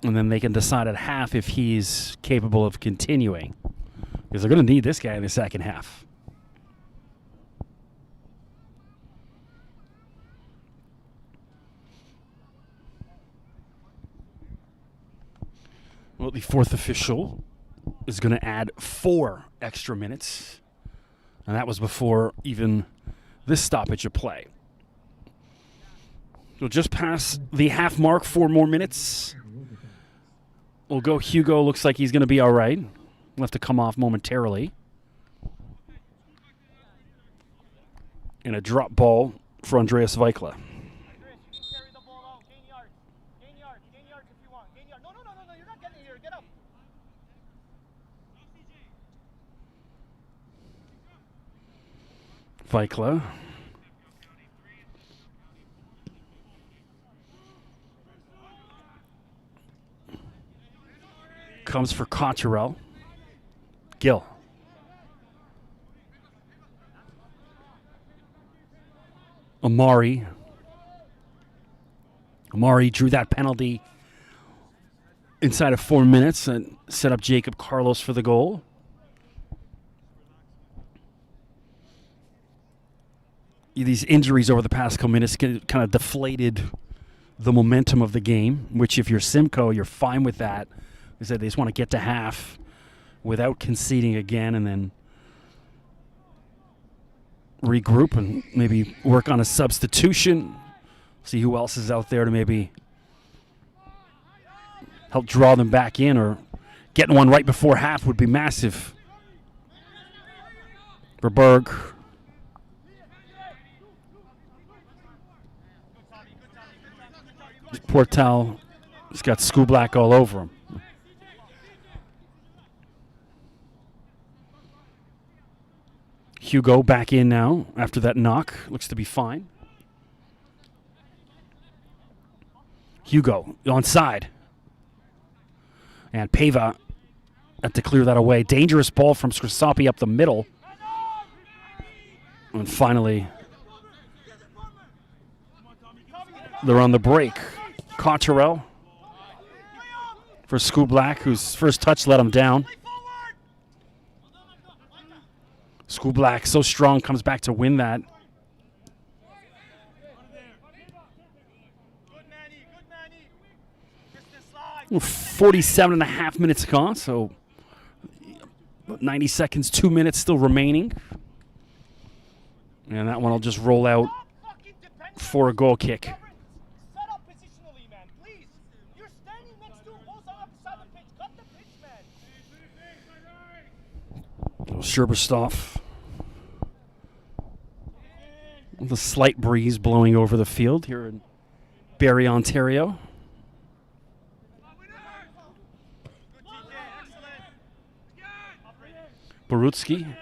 And then they can decide at half if he's capable of continuing. Because they're going to need this guy in the second half. Well, the fourth official is going to add 4 extra minutes. And that was before even this stoppage of play. So just past the half mark, 4 more minutes. We'll go Hugo. Looks like he's going to be all right. We'll have to come off momentarily. And a drop ball for Andreas Weikla. Weikla. Comes for Cotterell. Gill. Amari. Amari drew that penalty inside of 4 minutes and set up Jacob Carlos for the goal. These injuries over the past couple minutes kind of deflated the momentum of the game, which if you're Simcoe, you're fine with that. They said they just want to get to half without conceding again and then regroup and maybe work on a substitution, see who else is out there to maybe help draw them back in, or getting one right before half would be massive. For Berg. Portal has got Skublak all over him. Hugo back in now after that knock. Looks to be fine. Hugo onside. And Pava had to clear that away. Dangerous ball from Scrosoppi up the middle. And finally, they're on the break. Cotterell for Skublak, whose first touch let him down. Skublak, so strong, comes back to win that. 47 and a half minutes gone, so 90 seconds, 2 minutes still remaining. And that one will just roll out for a goal kick. Sherberstoff. With a slight breeze blowing over the field here in Barrie, Ontario. Borutsky.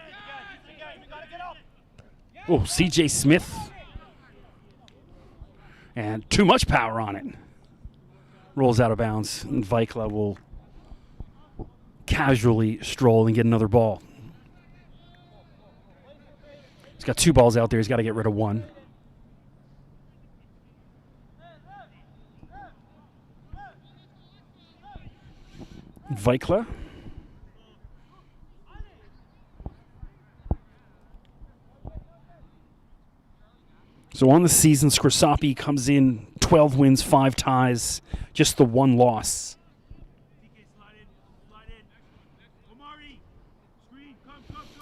Oh, CJ Smith. And too much power on it. Rolls out of bounds. And Weikla will casually stroll and get another ball. He's got 2 balls out there. He's got to get rid of 1. Vikla. So on the season, Scrosoppi comes in 12 wins, 5 ties, just the 1 loss.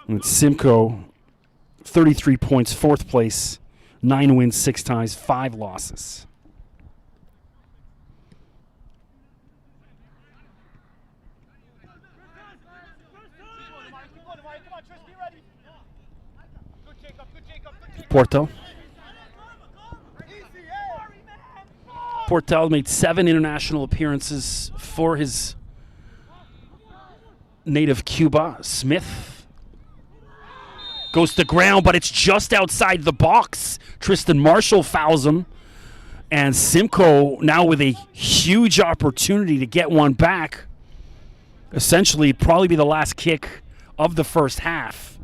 And it's Simcoe, 33 points, 4th place, 9 wins, 6 ties, 5 losses. Porto. Portel made 7 international appearances for his native Cuba. Smith goes to ground, but it's just outside the box. Tristan Marshall fouls him. And Simcoe now with a huge opportunity to get one back. Essentially, probably be the last kick of the first half.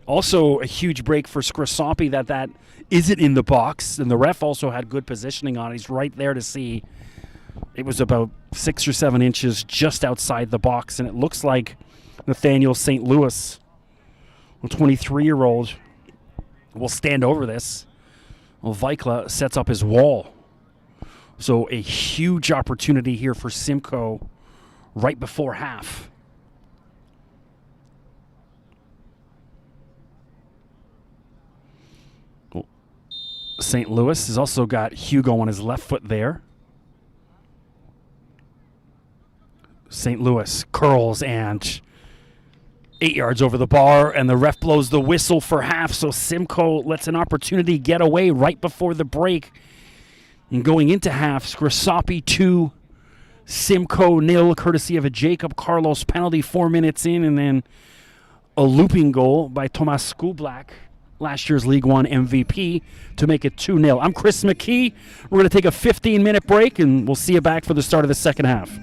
Also a huge break for Scrosoppi that isn't in the box. And the ref also had good positioning on it. He's right there to see. It was about 6 or 7 inches just outside the box. And it looks like Nathaniel St. Louis, a 23-year-old, will stand over this. Well, Vikla sets up his wall. So a huge opportunity here for Simcoe right before half. St. Louis has also got Hugo on his left foot there. St. Louis curls and 8 yards over the bar, and the ref blows the whistle for half, so Simcoe lets an opportunity get away right before the break. And going into half, Scrosoppi 2, Simcoe 0, courtesy of a Jacob Carlos penalty 4 minutes in, and then a looping goal by Tomas Skublak, last year's League One MVP, to make it 2-0. I'm Chris McKee. We're going to take a 15-minute break, and we'll see you back for the start of the second half.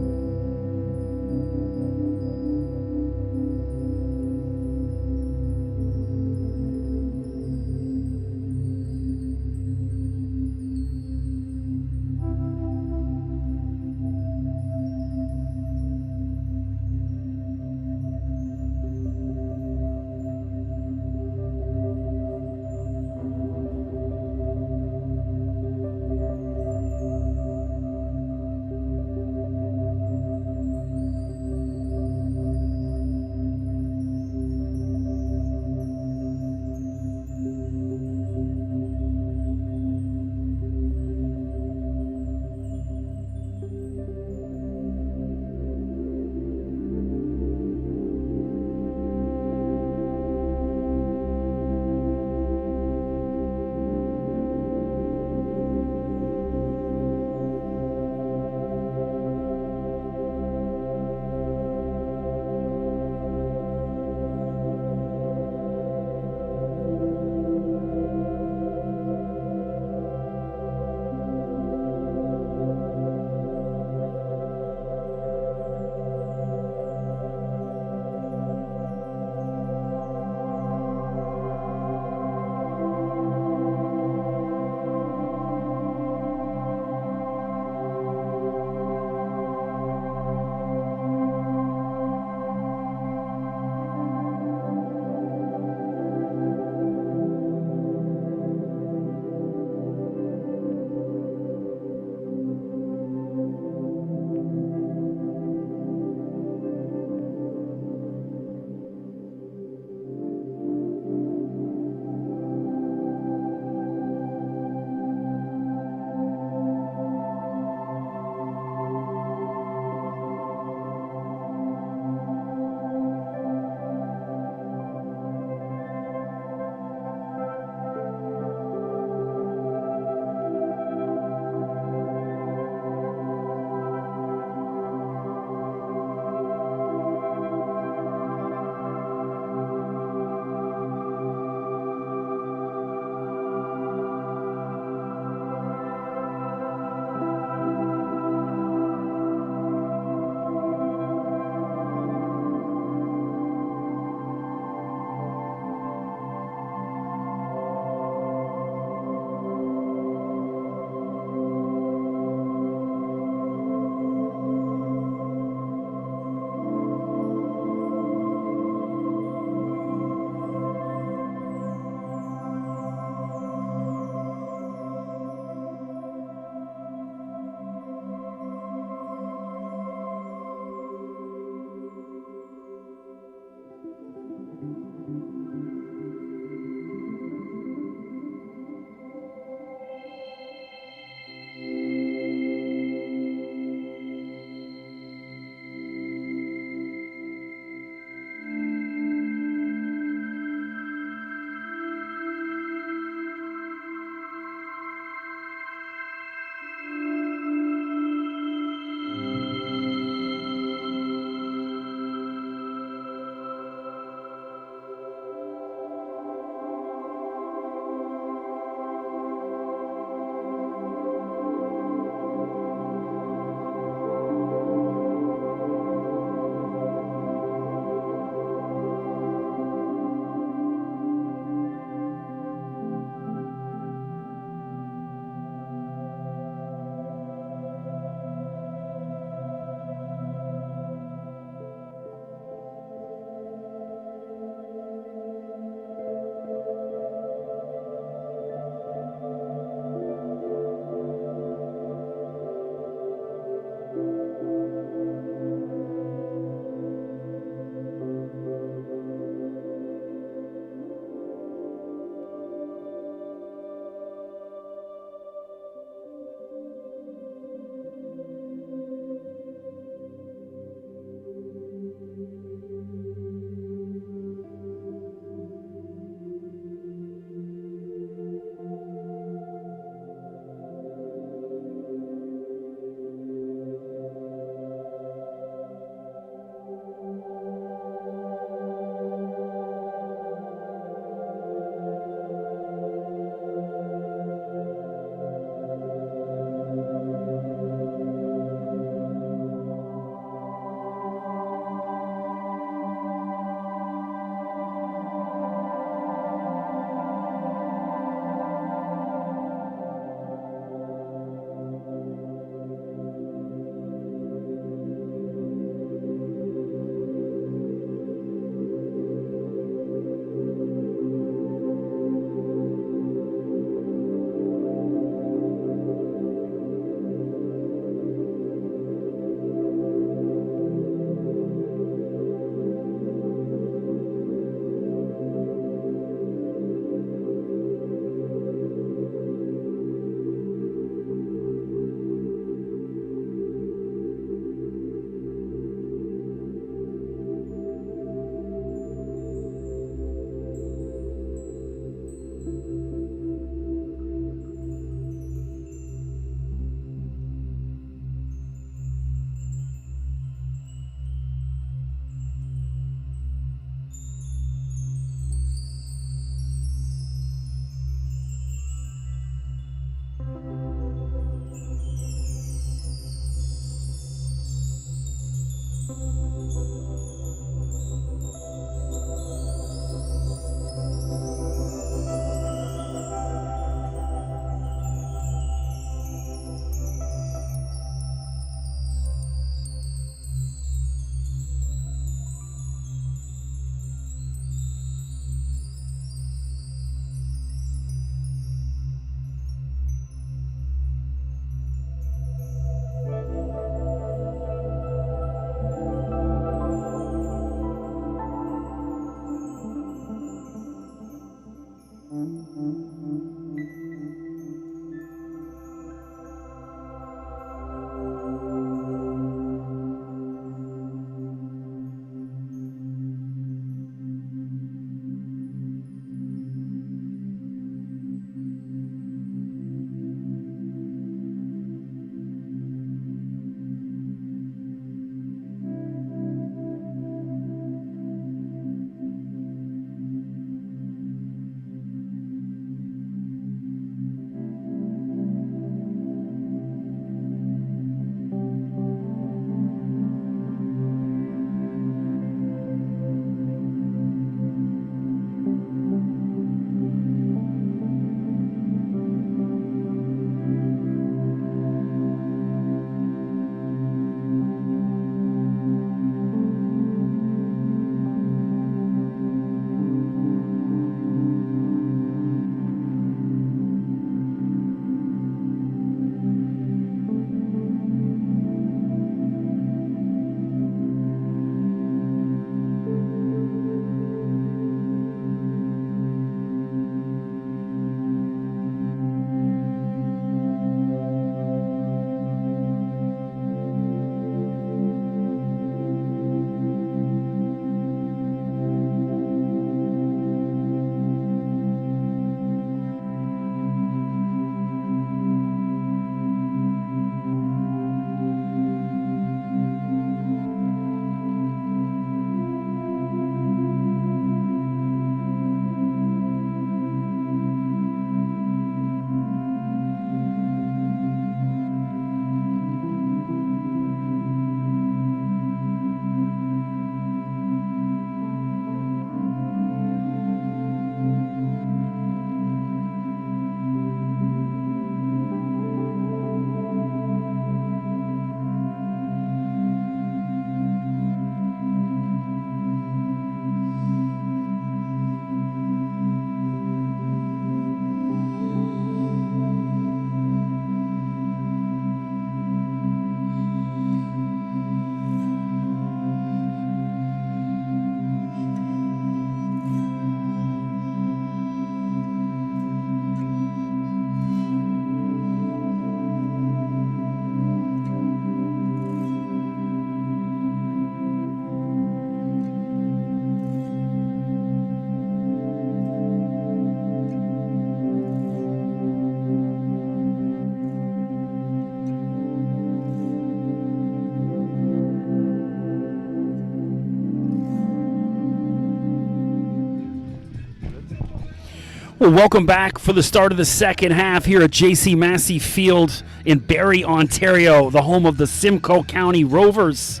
Well, welcome back for the start of the second half here at J.C. Massey Field in Barrie, Ontario, the home of the Simcoe County Rovers,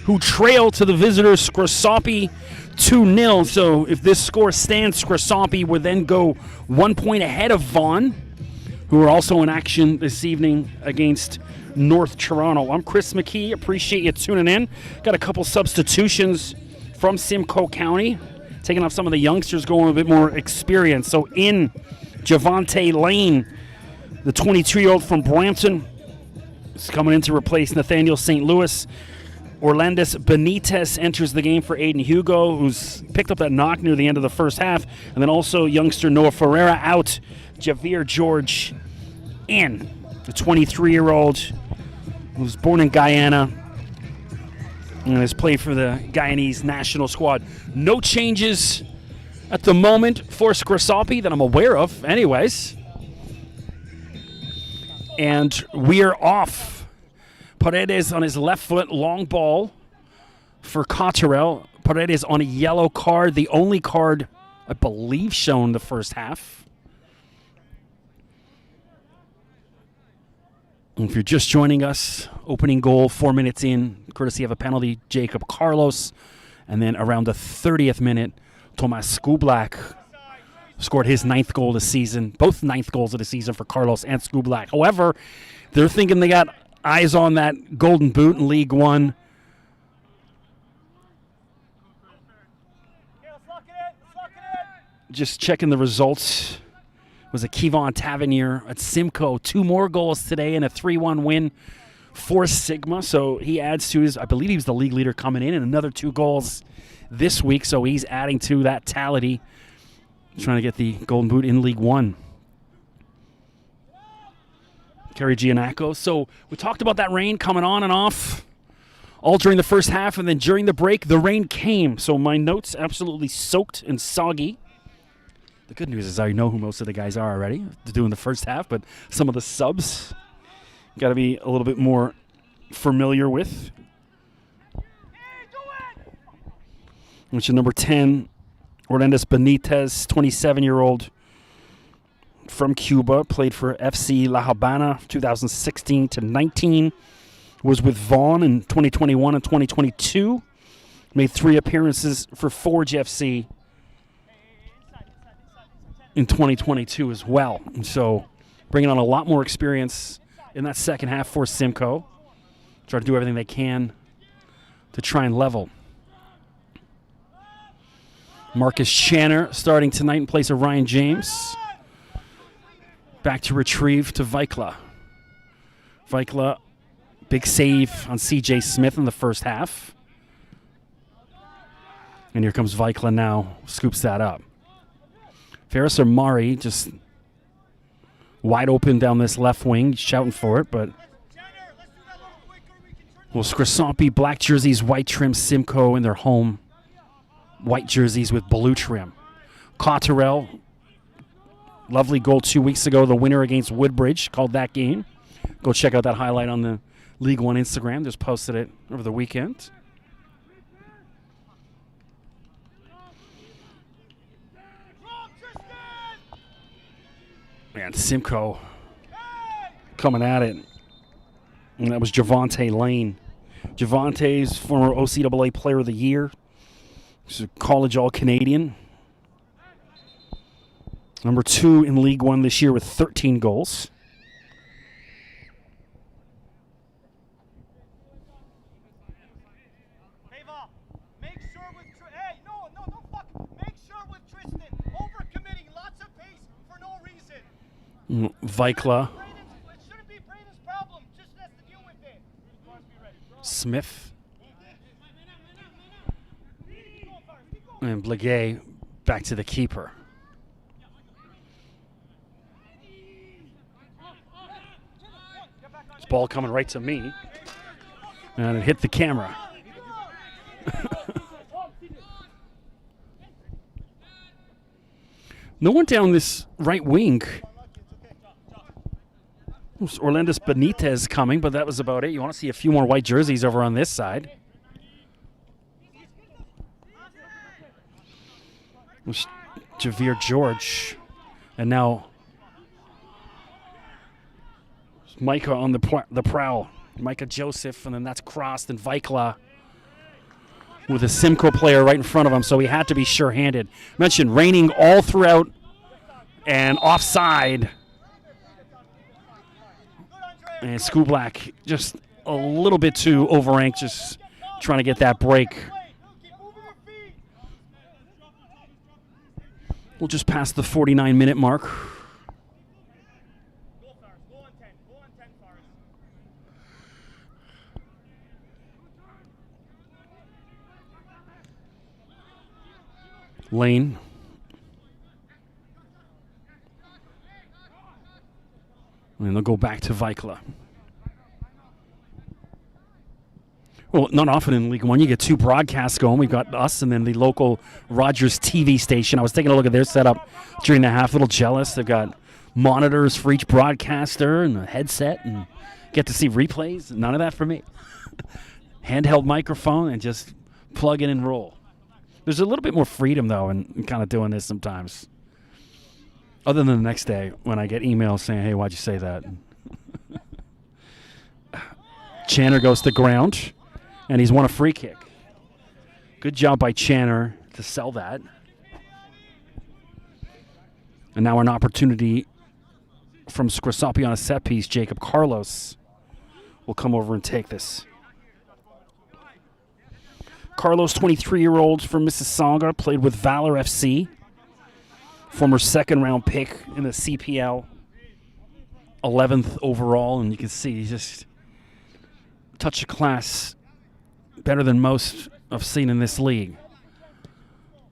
who trail to the visitors Scrosoppi 2-0. So if this score stands, Scrosoppi would then go 1 point ahead of Vaughan, who are also in action this evening against North Toronto. I'm Chris McKee. Appreciate you tuning in. Got a couple substitutions from Simcoe County, taking off some of the youngsters, going a bit more experience. So in Javante Lane, the 22-year-old from Brampton, is coming in to replace Nathaniel St. Louis. Orlandis Benitez enters the game for Aiden Hugo, who's picked up that knock near the end of the first half. And then also youngster Noah Ferreira out. Javier George in, the 23-year-old who was born in Guyana and has played for the Guyanese national squad. No changes at the moment for Scrosoppi that I'm aware of anyways. And we are off. Paredes on his left foot, long ball for Cotterell. Paredes on a yellow card, the only card I believe shown the first half. And if you're just joining us, opening goal 4 minutes in, courtesy of a penalty, Jacob Carlos. And then around the 30th minute, Tomas Skublak scored his 9th goal of the season, both 9th goals of the season for Carlos and Skublak. However, they're thinking they got eyes on that golden boot in League One. Just checking the results. Was a Kevon Tavernier at Simcoe. 2 more goals today and a 3-1 win for Sigma. So he adds to his, I believe he was the league leader coming in, and another 2 goals this week. So he's adding to that tally, trying to get the golden boot in League One. Kerry Giannaco. So we talked about that rain coming on and off all during the first half, and then during the break, the rain came. So my notes absolutely soaked and soggy. The good news is I know who most of the guys are already doing the first half, but some of the subs got to be a little bit more familiar with. Which is number 10, Orlandis Benitez, 27-year-old from Cuba, played for FC La Habana 2016 to 19, was with Vaughan in 2021 and 2022, made 3 appearances for Forge FC in 2022 as well. And so bringing on a lot more experience in that second half for Simcoe. Try to do everything they can to try and level. Marcus Channer starting tonight in place of Ryan James. Back to retrieve to Vikla. Vikla, big save on C.J. Smith in the first half. And here comes Vikla now, scoops that up. Ferris Amari just wide open down this left wing, shouting for it, but well, Scrosoppi, black jerseys, white trim, Simcoe in their home, white jerseys with blue trim. Cotterell, lovely goal 2 weeks ago, the winner against Woodbridge, called that game. Go check out that highlight on the League One Instagram. Just posted it over the weekend. Man, Simcoe coming at it. And that was Javante Lane. Javante's former OCAA Player of the Year. He's a college All-Canadian. Number 2 in League One this year with 13 goals. Vikla. Smith. And Blagay back to the keeper. This ball coming right to me. And it hit the camera. No one down this right wing. Orlandis Benitez coming, but that was about it. You want to see a few more white jerseys over on this side. Javier George And now Micah on the prowl. Micah Joseph, and then that's crossed, and Vikla with a Simcoe player right in front of him, so he had to be sure-handed. Mentioned raining all throughout and offside. And Skublak just a little bit too over-anxious, trying to get that break. We'll just pass the 49-minute mark. Lane. And they'll go back to Vikla. Well, not often in League One you get two broadcasts going. We've got us and then the local Rogers TV station. I was taking a look at their setup during the half. A little jealous. They've got monitors for each broadcaster and a headset and get to see replays. None of that for me. Handheld microphone and just plug in and roll. There's a little bit more freedom, though, in kind of doing this sometimes. Other than the next day when I get emails saying, hey, why'd you say that? Channer goes to ground, and he's won a free kick. Good job by Channer to sell that. And now an opportunity from Scrosoppi on a set piece. Jacob Carlos will come over and take this. Carlos, 23-year-old from Mississauga, played with Valor FC. Former second-round pick in the CPL. 11th overall, and you can see he's just a touch of class better than most I've seen in this league.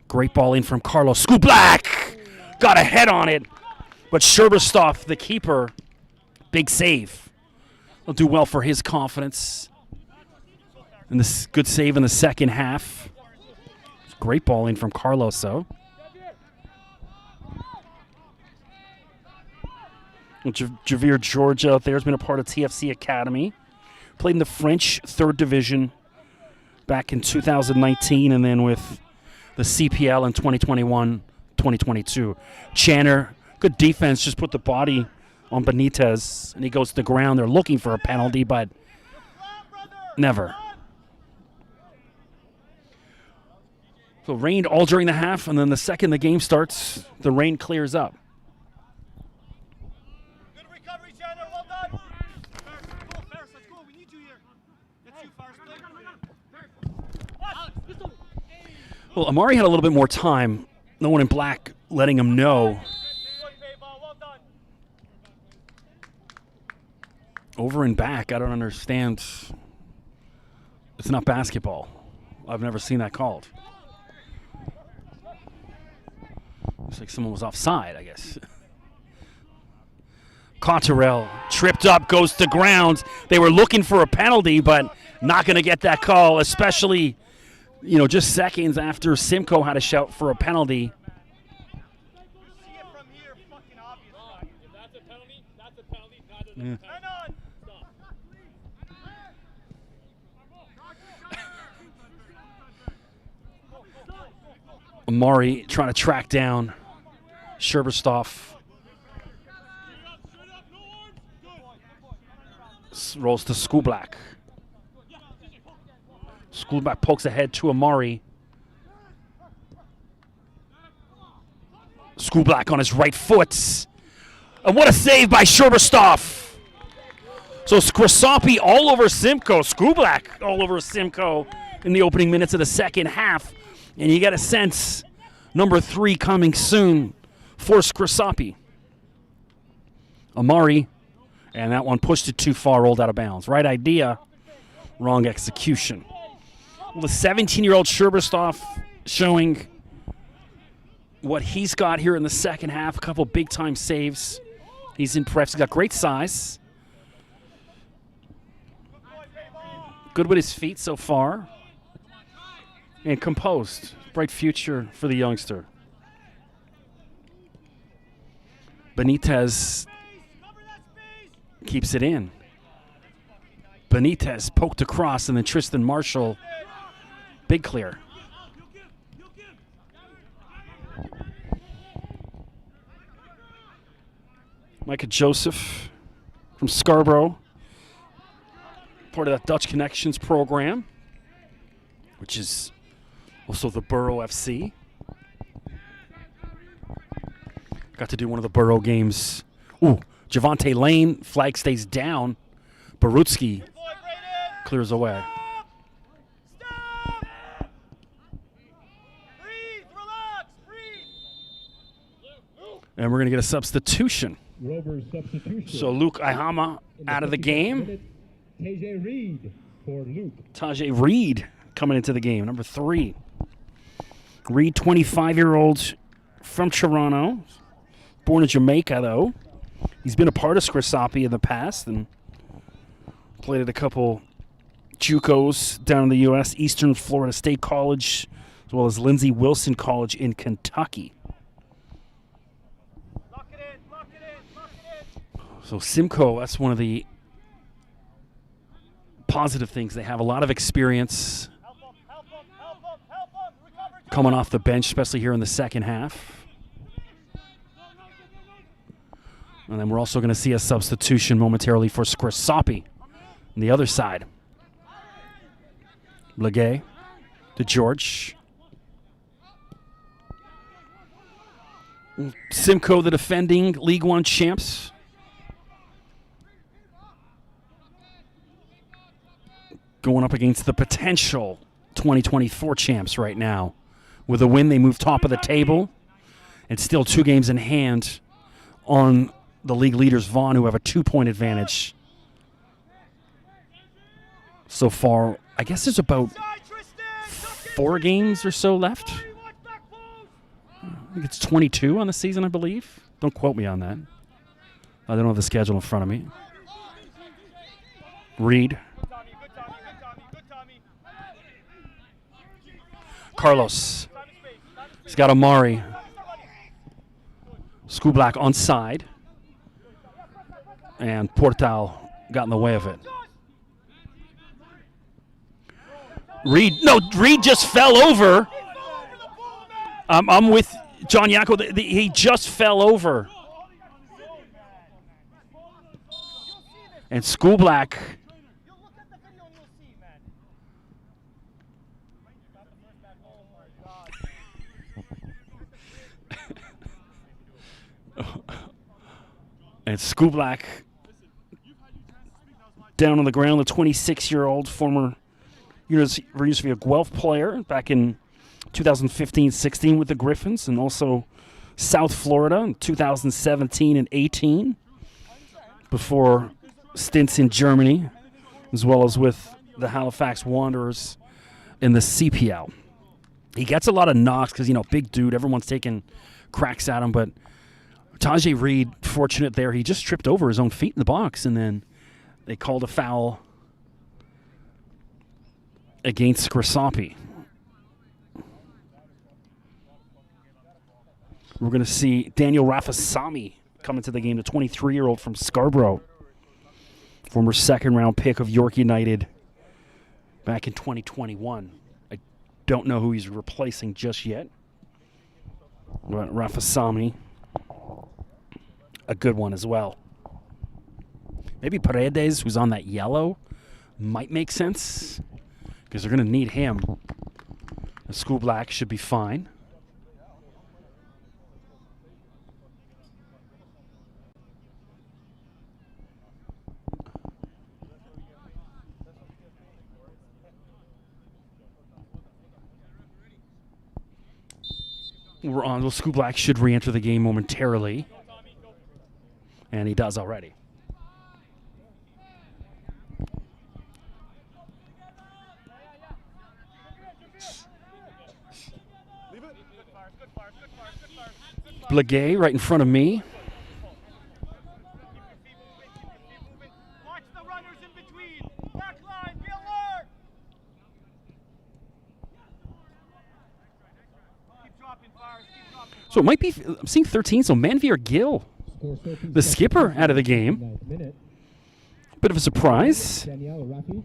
Great ball in from Carlos. Skublak! Got a head on it, but Sherberstoff, the keeper, big save. Will do well for his confidence. And this good save in the second half. Great ball in from Carlos, though. Javier Georgia out there has been a part of TFC Academy. Played in the French 3rd Division back in 2019 and then with the CPL in 2021-2022. Channer, good defense, just put the body on Benitez, and he goes to the ground. They're looking for a penalty, but never. So rained all during the half, and then the second the game starts, the rain clears up. Good recovery, Chandler. Well done. Ferris, let's go. We need you here. That's you, Ferris. Well, Amari had a little bit more time. No one in black letting him know. Well done. Over and back, I don't understand. It's not basketball. I've never seen that called. Looks like someone was offside, I guess. Cotterell tripped up, goes to ground. They were looking for a penalty, but not going to get that call, especially, just seconds after Simcoe had a shout for a penalty. See it from here, fucking obvious. If that's a penalty, that's a penalty. Yeah. Turn on. Amari trying to track down Sherberstoff. Rolls to Skublak. Skublak pokes ahead to Amari. Skublak on his right foot. And what a save by Sherberstoff. So Scrosoppi all over Simcoe. Skublak all over Simcoe in the opening minutes of the second half. And you get a sense, number 3 coming soon for Scrosoppi. Amari, and that one pushed it too far, rolled out of bounds. Right idea, wrong execution. Well, the 17-year-old Sherberstoff showing what he's got here in the second half. A couple big-time saves. He's impressed. He's got great size. Good with his feet so far. And composed. Bright future for the youngster. Benitez keeps it in. Benitez poked across, and then Tristan Marshall. Big clear. Micah Joseph from Scarborough, part of that Dutch Connections program, which is also the Borough FC. Got to do one of the Borough games. Ooh, Javante Lane, flag stays down. Barutsky clears away. And we're going to get a substitution. Rovers substitution. So Luke Ihama out of the game. Tajay Reed for Luke. Tajay Reed coming into the game, number 3. Reed, 25-year-old from Toronto. Born in Jamaica, though. He's been a part of Scrosoppi in the past and played at a couple JUCOs down in the U.S., Eastern Florida State College, as well as Lindsey Wilson College in Kentucky. So Simcoe, that's one of the positive things. They have a lot of experience coming off the bench, especially here in the second half. And then we're also going to see a substitution momentarily for Scrosoppi on the other side. Legay to George. Simcoe, the defending League One champs. Going up against the potential 2024 champs right now. With a win, they move top of the table. And still 2 games in hand on the league leaders, Vaughan, who have a 2-point advantage. So far, I guess there's about 4 games or so left. I think it's 22 on the season, I believe. Don't quote me on that. I don't have the schedule in front of me. Reed. Carlos. He's got Amari. Skublak on side. And Portal got in the way of it. Reed just fell over. I'm with John Yacko. He just fell over. And Skublak. And Skublak down on the ground, the 26-year-old former University of Guelph player back in 2015-16 with the Griffins, and also South Florida in 2017 and 18 before stints in Germany, as well as with the Halifax Wanderers in the CPL. He gets a lot of knocks because, big dude, everyone's taking cracks at him, but Tajay Reed, fortunate there, he just tripped over his own feet in the box, and then they called a foul against Scrosoppi. We're going to see Daniel Rafasami come into the game, the 23-year-old from Scarborough, former second-round pick of York United back in 2021. I don't know who he's replacing just yet, but Rafasami, a good one as well. Maybe Paredes, who's on that yellow, might make sense because they're going to need him. The Skublak should be fine. We're on. Well, Skublak should re-enter the game momentarily. And he does already. Blagay right in front of me. Watch the runners in between. Back line, be alert. Keep dropping, Fires. Keep dropping. So it might be, I'm seeing 13, so Manvier Gill, the skipper, out of the game. Bit of a surprise. Danielle Rafi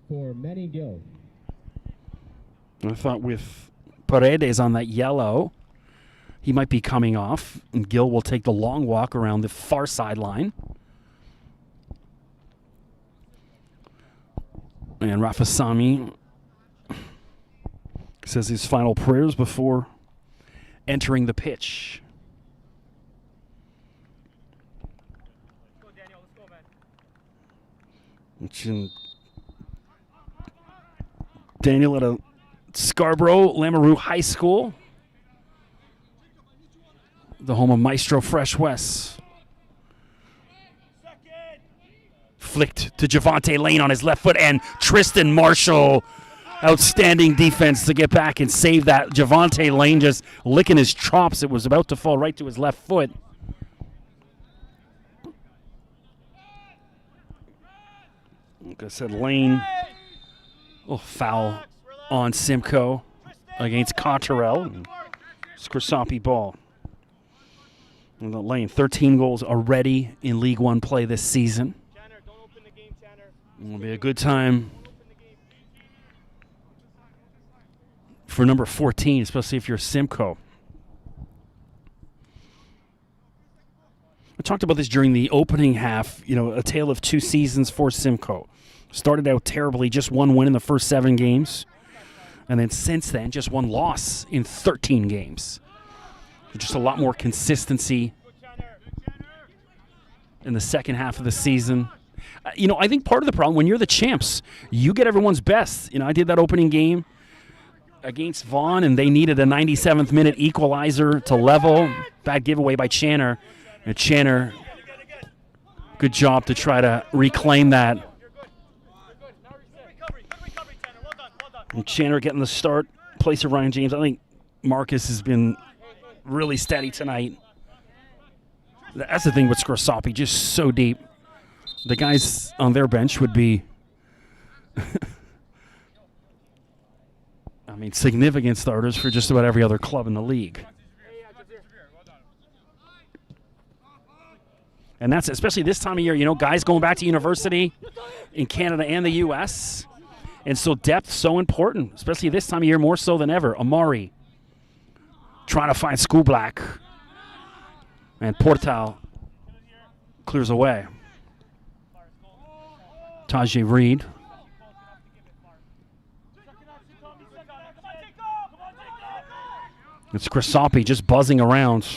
for Manny Gill. I thought with Paredes on that yellow, He might be coming off, and Gill will take the long walk around the far sideline. And Rafasami says his final prayers before entering the pitch. Let's go, Daniel. Let's go, man. Which Daniel at a Scarborough Lamoureux High School, the home of Maestro Fresh West. Flicked to Javante Lane on his left foot, and Tristan Marshall, outstanding defense to get back and save that. Javante Lane just licking his chops. It was about to fall right to his left foot. Like I said, Lane, foul on Simcoe against Cotterell. Scrosoppi ball. And Lane, 13 goals already in League One play this season. It'll be a good time for number 14, especially if you're Simcoe. I talked about this during the opening half, a tale of two seasons for Simcoe. Started out terribly, just one win in the first 7 games. And then since then, just one loss in 13 games. Just a lot more consistency in the second half of the season. I think part of the problem, when you're the champs, you get everyone's best. I did that opening game against Vaughan, and they needed a 97th minute equalizer to level. Bad giveaway by Channer. And Channer, good job to try to reclaim that. And Channer getting the start, place of Ryan James. I think Marcus has been really steady tonight. That's the thing with Scrosoppi, just so deep. The guys on their bench would be, significant starters for just about every other club in the league. And that's especially this time of year, guys going back to university in Canada and the U.S. And so depth so important, especially this time of year more so than ever. Amari trying to find School Black. And Portal clears away. Tajay Reed. It's Scrosoppi just buzzing around.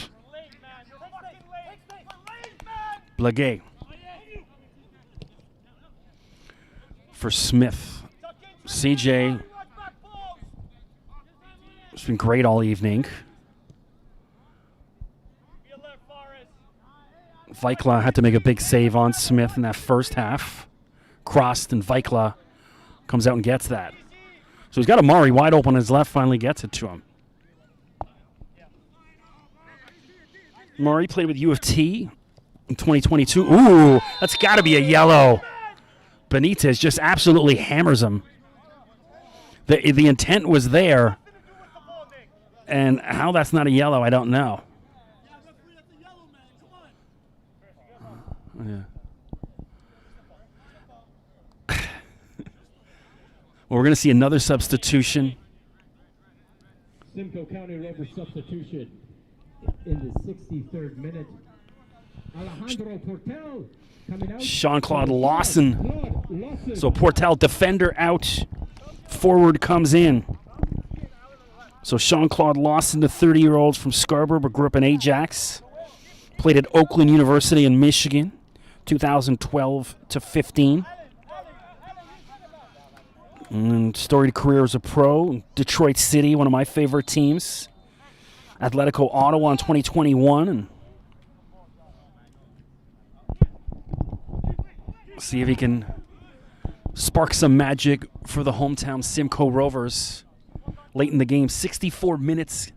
Blagay. For Smith. CJ. It's been great all evening. Vikla had to make a big save on Smith in that first half. Crossed, and Vikla comes out and gets that. So he's got Amari wide open on his left, finally gets it to him. Amari played with U of T in 2022. Ooh, that's got to be a yellow. Benitez just absolutely hammers him. The intent was there, and how that's not a yellow, I don't know. Yeah. Well, we're going to see another substitution. Simcoe County Rovers substitution in the 63rd minute. Alejandro Portel coming out. Jean-Claude Lawson. So Portel, defender out. Forward comes in. So Jean-Claude Lawson, the 30-year-old from Scarborough, but grew up in Ajax. Played at Oakland University in Michigan, 2012 to 15. And storied career as a pro. Detroit City, one of my favorite teams. Atletico Ottawa in 2021. And see if he can spark some magic for the hometown Simcoe Rovers. Late in the game, 64 minutes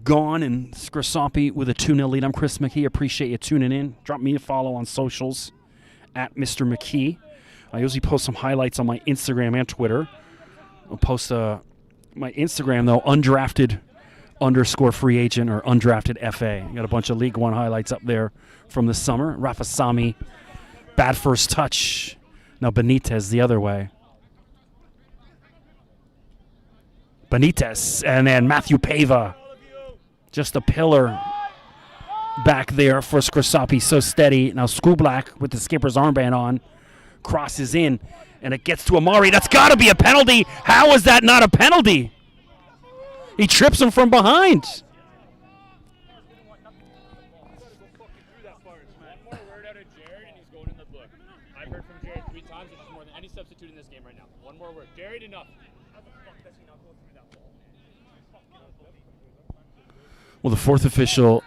gone, and Scrosoppi with a 2-0 lead. I'm Chris McKee. Appreciate you tuning in. Drop me a follow on socials at Mr. McKee. I usually post some highlights on my Instagram and Twitter. I'll post my Instagram, though, undrafted_free agent or undrafted FA. Got a bunch of League One highlights up there from the summer. Rafasami, bad first touch. Now Benitez the other way. Benitez, and then Matthew Pava. Just a pillar back there for Scrosoppi. So steady. Now School Black with the skipper's armband on crosses in, and it gets to Amari. That's got to be a penalty. How is that not a penalty? He trips him from behind. One more word out of Jared, and he's going in the book. I've heard from Jared 3 times, which is more than any substitute in this game right now. One more word. Jared, enough. How the fuck does he not go through that ball? Well, the fourth official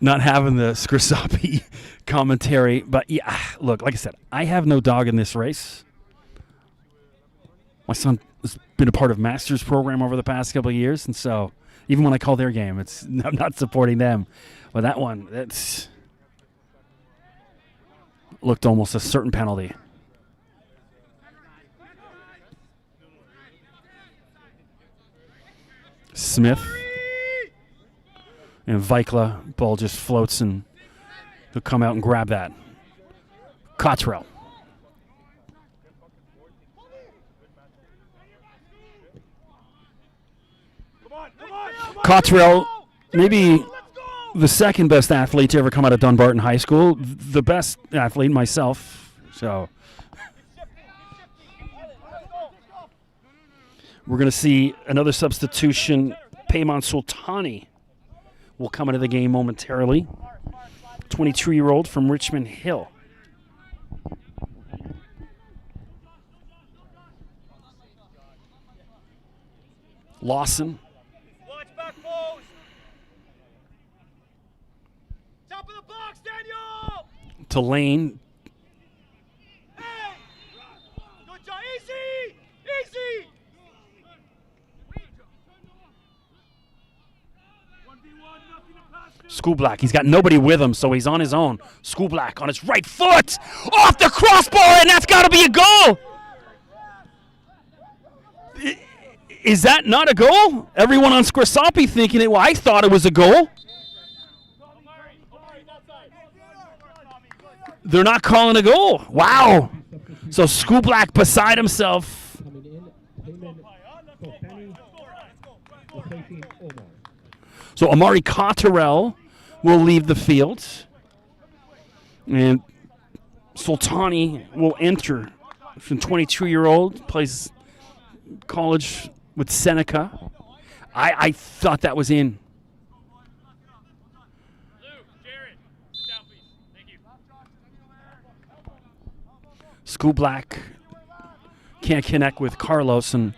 not having the Scrosoppi commentary. But, yeah, look, like I said, I have no dog in this race. My son has been a part of Masters program over the past couple of years, and so even when I call their game, I'm not supporting them. But that one, that's looked almost a certain penalty. Smith and Vikla, ball just floats, and he'll come out and grab that. Cottrell. Cottrell, maybe the second best athlete to ever come out of Dunbarton High School. The best athlete, myself. So we're going to see another substitution. Payman Sultani will come into the game momentarily. 22-year-old from Richmond Hill. Lawson. Watch back post. Top of the box, Daniel. To Lane. Hey. Good job. Easy. Easy. 1v1, nothing to pass to. School Black. He's got nobody with him, so he's on his own. School Black on his right foot. Off the crossbar, and that's got to be a goal. Is that not a goal? Everyone on Scrosoppi thinking it. Well, I thought it was a goal. They're not calling a goal. Wow. So School Black beside himself. Coming in, Payman Sultani replacing Omar. So Amari Cottrell will leave the field. And Sultani will enter. 22-year-old, plays college with Seneca. I thought that was in. Luke, Jared, sit down, please. Thank you. School Black can't connect with Carlos, and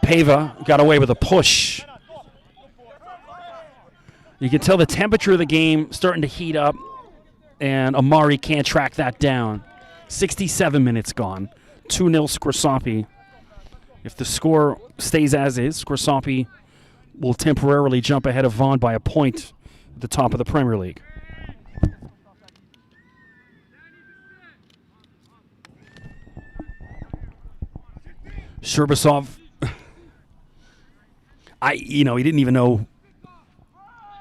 Pava got away with a push. You can tell the temperature of the game starting to heat up, and Amari can't track that down. 67 minutes gone. 2-0 Scrosoppi. If the score stays as is, Scrosoppi will temporarily jump ahead of Vaughan by a point at the top of the Premier League. Sherbasov, he didn't even know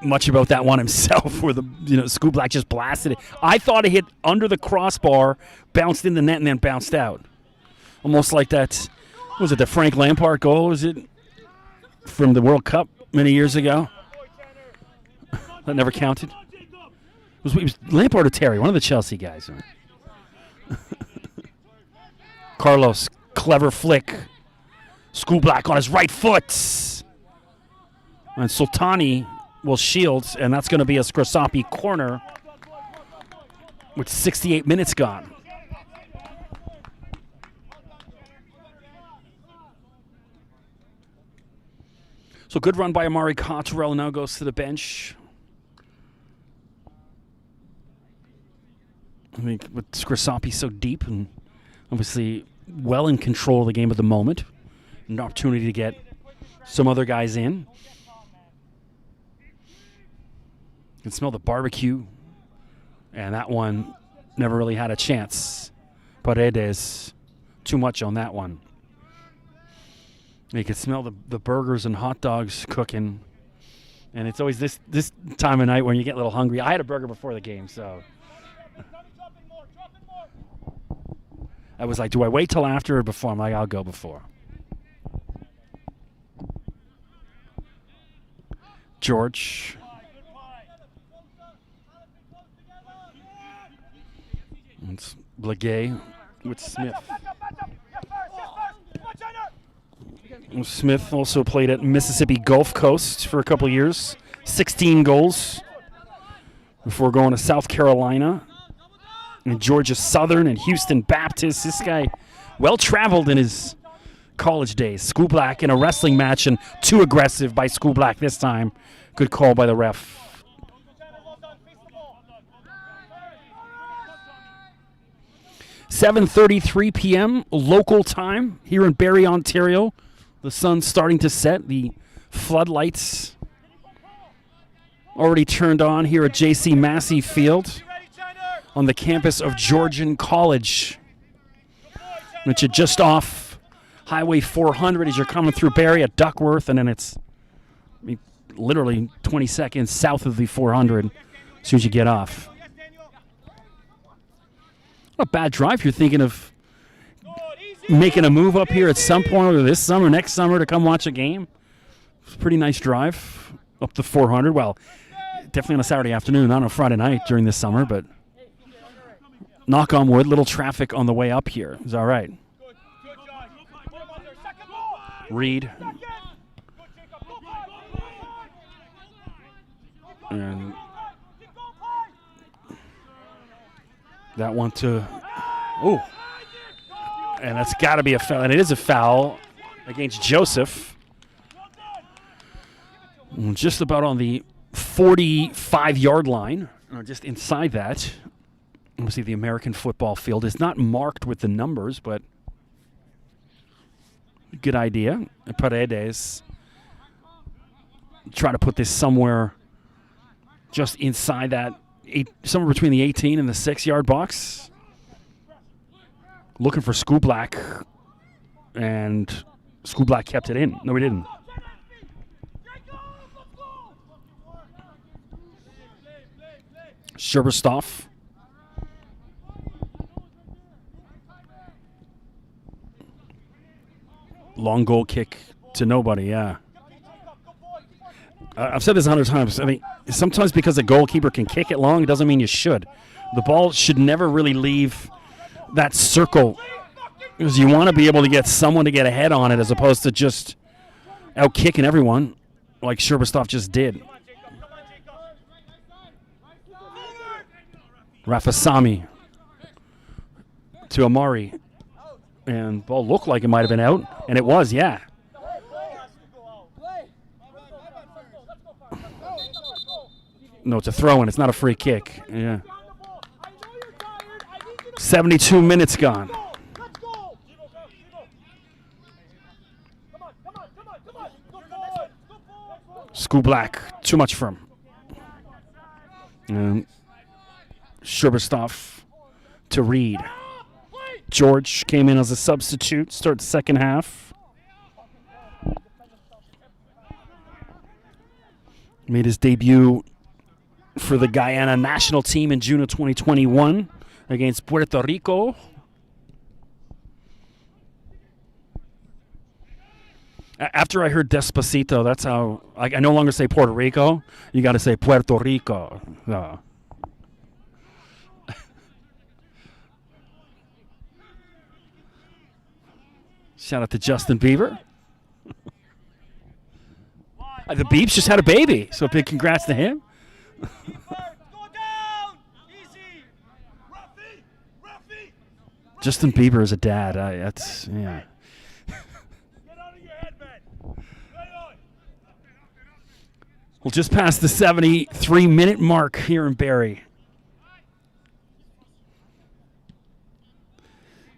much about that one himself, where the School Black just blasted it. I thought it hit under the crossbar, bounced in the net, and then bounced out. Almost like that. Was it the Frank Lampard goal? Was it from the World Cup many years ago? That never counted. It was Lampard or Terry, one of the Chelsea guys. Carlos, clever flick. School Black on his right foot. And Sultani will shield, and that's going to be a Scrosoppi corner with 68 minutes gone. So good run by Amari Cottrell, now goes to the bench. I think with Scrosoppi so deep and obviously well in control of the game at the moment, an opportunity to get some other guys in. You can smell the barbecue, and that one never really had a chance. Paredes, too much on that one. You can smell the burgers and hot dogs cooking, and it's always this time of night when you get a little hungry. I had a burger before the game, so I was like, do I wait till after or before? I'm like, I'll go before. George. It's Blagay with Smith. Smith also played at Mississippi Gulf Coast for a couple years. 16 goals before going to South Carolina and Georgia Southern and Houston Baptist. This guy well-traveled in his college days. School Black in a wrestling match and too aggressive by School Black this time. Good call by the ref. 7:33 p.m. local time here in Barrie, Ontario. The sun's starting to set. The floodlights already turned on here at J.C. Massey Field on the campus of Georgian College, which is just off Highway 400 as you're coming through Barrie at Duckworth, and then it's literally 20 seconds south of the 400 as soon as you get off. Not a bad drive. You're thinking of making a move up here at some point, or this summer, next summer, to come watch a game. It's a pretty nice drive up the 400. Well, definitely on a Saturday afternoon, not on a Friday night during this summer, but knock on wood, little traffic on the way up here. It's all right. Reed. And that one to, and that's got to be a foul, and it is a foul against Joseph. Just about on the 45-yard line, or just inside that. Obviously, the American football field is not marked with the numbers, but good idea. Paredes try to put this somewhere just inside that, somewhere between the 18 and the 6-yard box. Looking for School Black, and School Black kept it in. No, he didn't. Sherberstoff. Long goal kick to nobody, yeah. I've said this 100 times. I mean, sometimes because a goalkeeper can kick it long, it doesn't mean you should. The ball should never really leave that circle, because you want to be able to get someone to get ahead on it as opposed to just out-kicking everyone like Sherberstoff just did. Rafasami to Amari. And ball looked like it might have been out, and it was, yeah. No, it's a throw-in. It's not a free kick. Yeah. 72 minutes gone. School Black, too much for him. And Sherberstoff to Reed. George came in as a substitute, starts second half. Made his debut for the Guyana national team in June of 2021 against Puerto Rico. After I heard Despacito, that's how I no longer say Puerto Rico. You got to say Puerto Rico. Shout out to Justin Bieber. The Biebs just had a baby, so big congrats to him. Justin Bieber is a dad. That's, yeah. We'll just pass the 73-minute mark here in Barrie.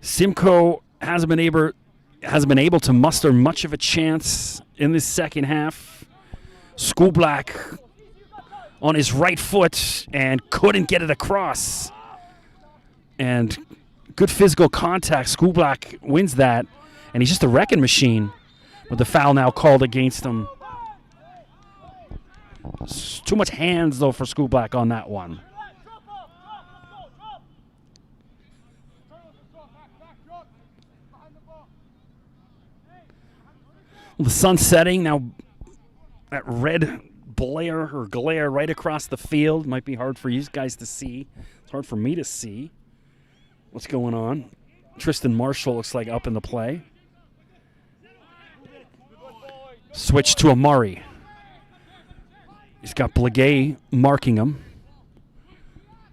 Simcoe hasn't been able to muster much of a chance in this second half. School Black on his right foot and couldn't get it across. And good physical contact. School Black wins that, and he's just a wrecking machine with the foul now called against him. It's too much hands, though, for School Black on that one. The sun's setting now. That red blare or glare right across the field. Might be hard for you guys to see. It's hard for me to see what's going on. Tristan Marshall looks like up in the play. Switch to Amari. He's got Plegay marking him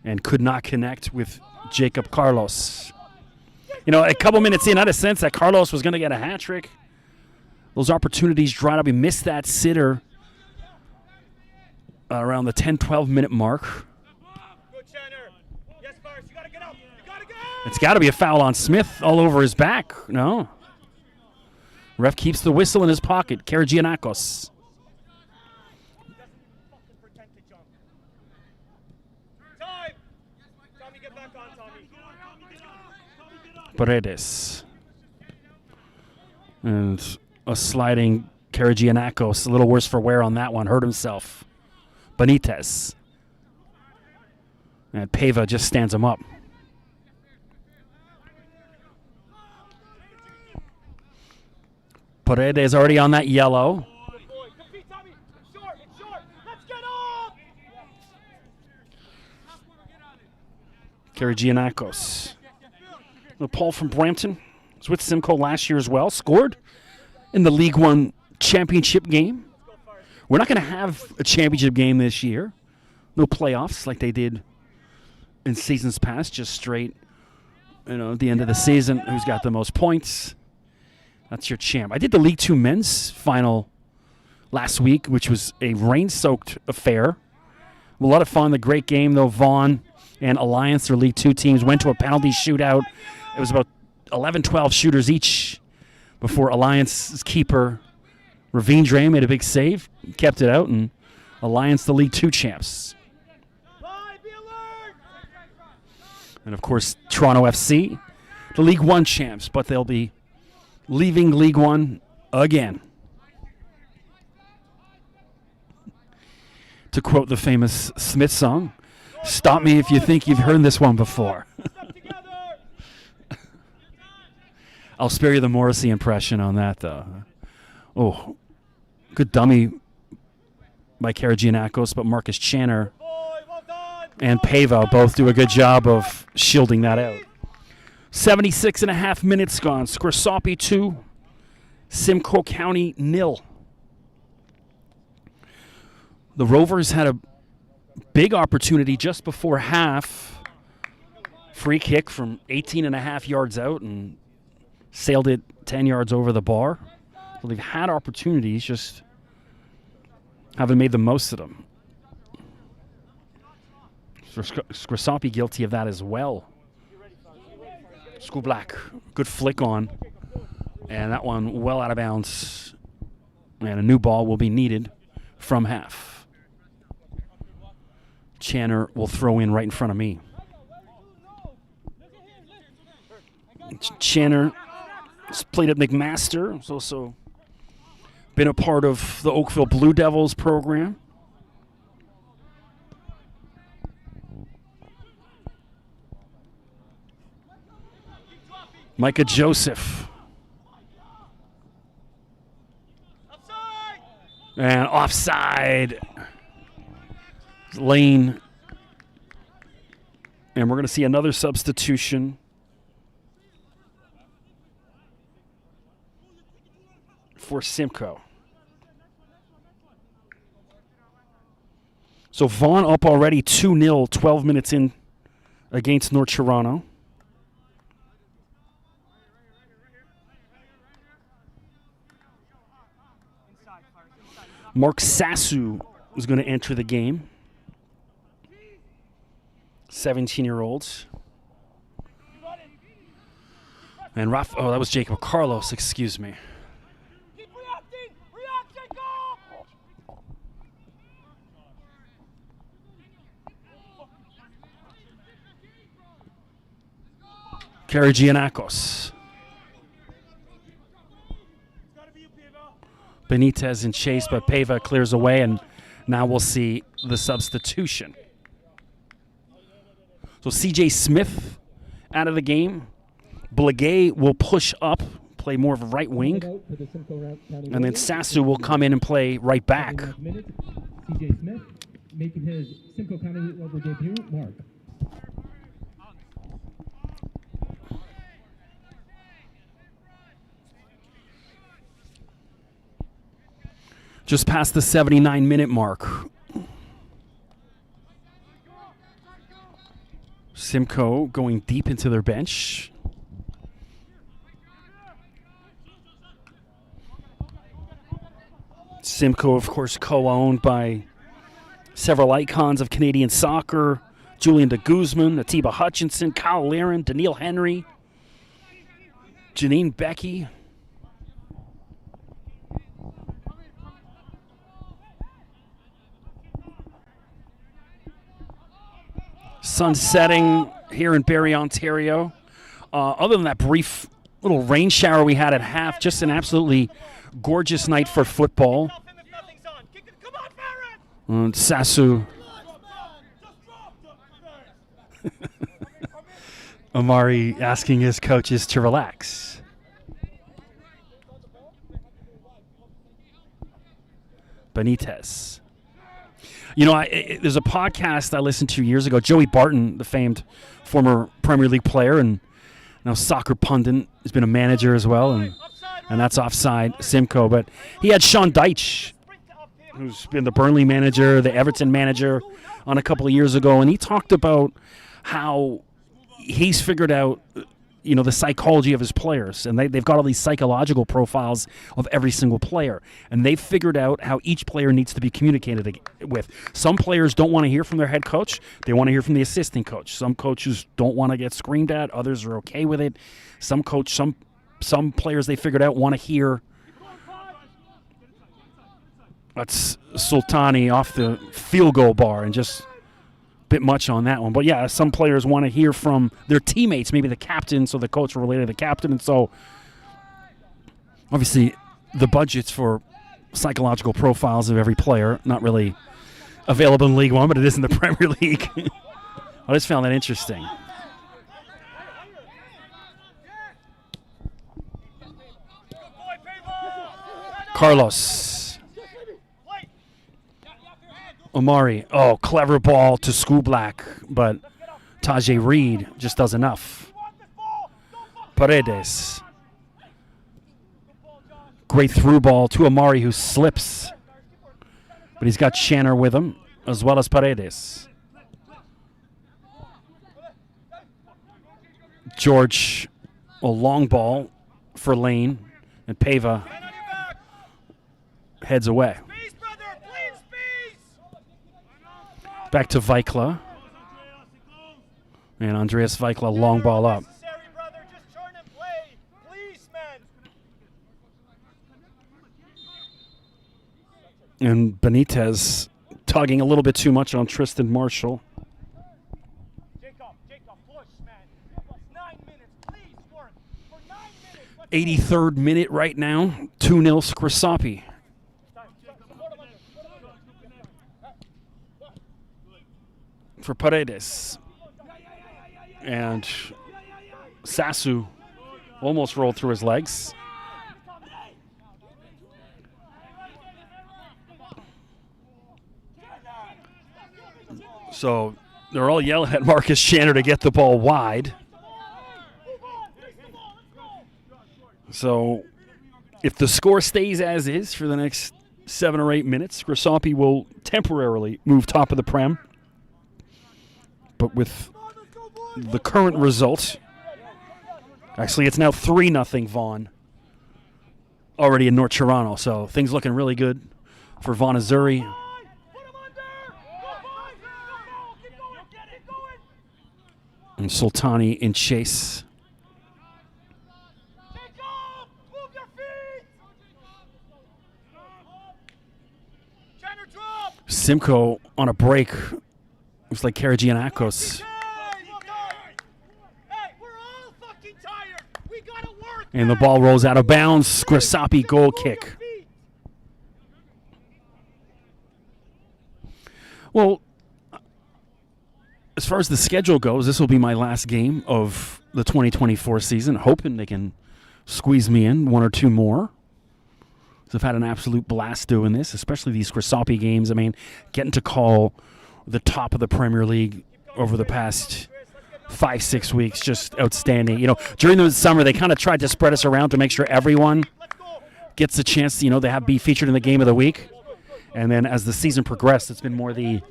and could not connect with Jacob Carlos. You know, a couple minutes in, I had a sense that Carlos was going to get a hat trick. Those opportunities dried up. He missed that sitter around the 10-12 minute mark. It's got to be a foul on Smith all over his back. No. Ref keeps the whistle in his pocket. Karagianakos. Paredes. And a sliding Karagianakos. A little worse for wear on that one. Hurt himself. Benitez. And Pava just stands him up. Paredes already on that yellow. Karagianakos. Paul from Brampton was with Simcoe last year as well. Scored in the League One championship game. We're not going to have a championship game this year. No playoffs like they did in seasons past. Just straight, at the end of the season, who's got the most points. That's your champ. I did the League Two men's final last week, which was a rain-soaked affair. A lot of fun. The great game, though. Vaughan and Alliance, their League Two teams, went to a penalty shootout. It was about 11, 12 shooters each before Alliance's keeper, Ravindre, made a big save, kept it out, and Alliance, the League Two champs. And, of course, Toronto FC, the League One champs, but they'll be leaving League One again. To quote the famous Smith song, "Stop me if you think you've heard this one before." I'll spare you the Morrissey impression on that, though. Oh, good dummy by Karagianakos, but Marcus Channer and Pava both do a good job of shielding that out. 76.5 minutes gone. Scrosoppi 2, Simcoe County 0. The Rovers had a big opportunity just before half. Free kick from 18.5 yards out and sailed it 10 yards over the bar. So they've had opportunities, just haven't made the most of them. Scrosoppi guilty of that as well. School Black, good flick on. And that one well out of bounds. And a new ball will be needed from half. Channer will throw in right in front of me. Channer has played at McMaster. He's also been a part of the Oakville Blue Devils program. Micah Joseph. And offside. Lane. And we're going to see another substitution for Simcoe. So Vaughan up already 2-0, 12 minutes in against North Toronto. Mark Sassu is going to enter the game. 17-year-olds. And that was Jacob Carlos, excuse me. Karagianakos. Benitez in chase, but Pava clears away, and now we'll see the substitution. So C.J. Smith out of the game. Plegay will push up, play more of a right wing. And then Sassu will come in and play right back. CJ Smith making his Simcoe County Rover debut, Mark. Just past the 79-minute mark. Simcoe going deep into their bench. Simcoe, of course, co-owned by several icons of Canadian soccer. Julian de Guzman, Atiba Hutchinson, Kyle Laren, Daniil Henry, Janine Becky. Sun setting here in Barrie, Ontario. Other than that brief little rain shower we had at half, just an absolutely gorgeous night for football. And Sasu. Amari asking his coaches to relax. Benitez. You know, there's a podcast I listened to years ago. Joey Barton, the famed former Premier League player and now soccer pundit, has been a manager as well, and that's offside Simcoe. But he had Sean Deitch, who's been the Burnley manager, the Everton manager, on a couple of years ago, and he talked about how he's figured out, you know, the psychology of his players, and they've got all these psychological profiles of every single player, and they've figured out how each player needs to be communicated with. Some players don't want to hear from their head coach; they want to hear from the assistant coach. Some coaches don't want to get screamed at; others are okay with it. Some players they figured out want to hear. That's Sultani off the field goal bar, and just a bit much on that one. But yeah, some players want to hear from their teammates, maybe the captain, so the coach will relate to the captain. And so obviously the budgets for psychological profiles of every player, not really available in League One, but it is in the Premier League. I just found that interesting. Carlos. Omari, clever ball to Skublak, but Tajay Reed just does enough. Paredes. Great through ball to Omari, who slips. But he's got Shanner with him, as well as Paredes. George, a long ball for Lane, and Pava heads away. Back to Vikla. And Andreas Vikla, long ball up. And Benitez tugging a little bit too much on Tristan Marshall. 83rd minute right now. 2-0 Scrosoppi. For Paredes. And Sasu almost rolled through his legs. So they're all yelling at Marcus Shanner to get the ball wide. So if the score stays as is for the next 7 or 8 minutes, Scrosoppi will temporarily move top of the Prem. But with the current result, actually it's now 3-0 Vaughan, already in North Toronto. So things looking really good for Vaughan Azzurri. And Sultani in chase. Simcoe on a break. Looks like Karagianakos. And the ball rolls out of bounds. Scrosoppi goal kick. Well, as far as the schedule goes, this will be my last game of the 2024 season. Hoping they can squeeze me in 1 or 2 more. So I've had an absolute blast doing this, especially these Scrosoppi games. I mean, getting to call the top of the Premier League over the past 5-6 weeks, just outstanding. You know, during the summer, they kind of tried to spread us around to make sure everyone gets a chance, you know, to be featured in the game of the week. And then as the season progressed, it's been more the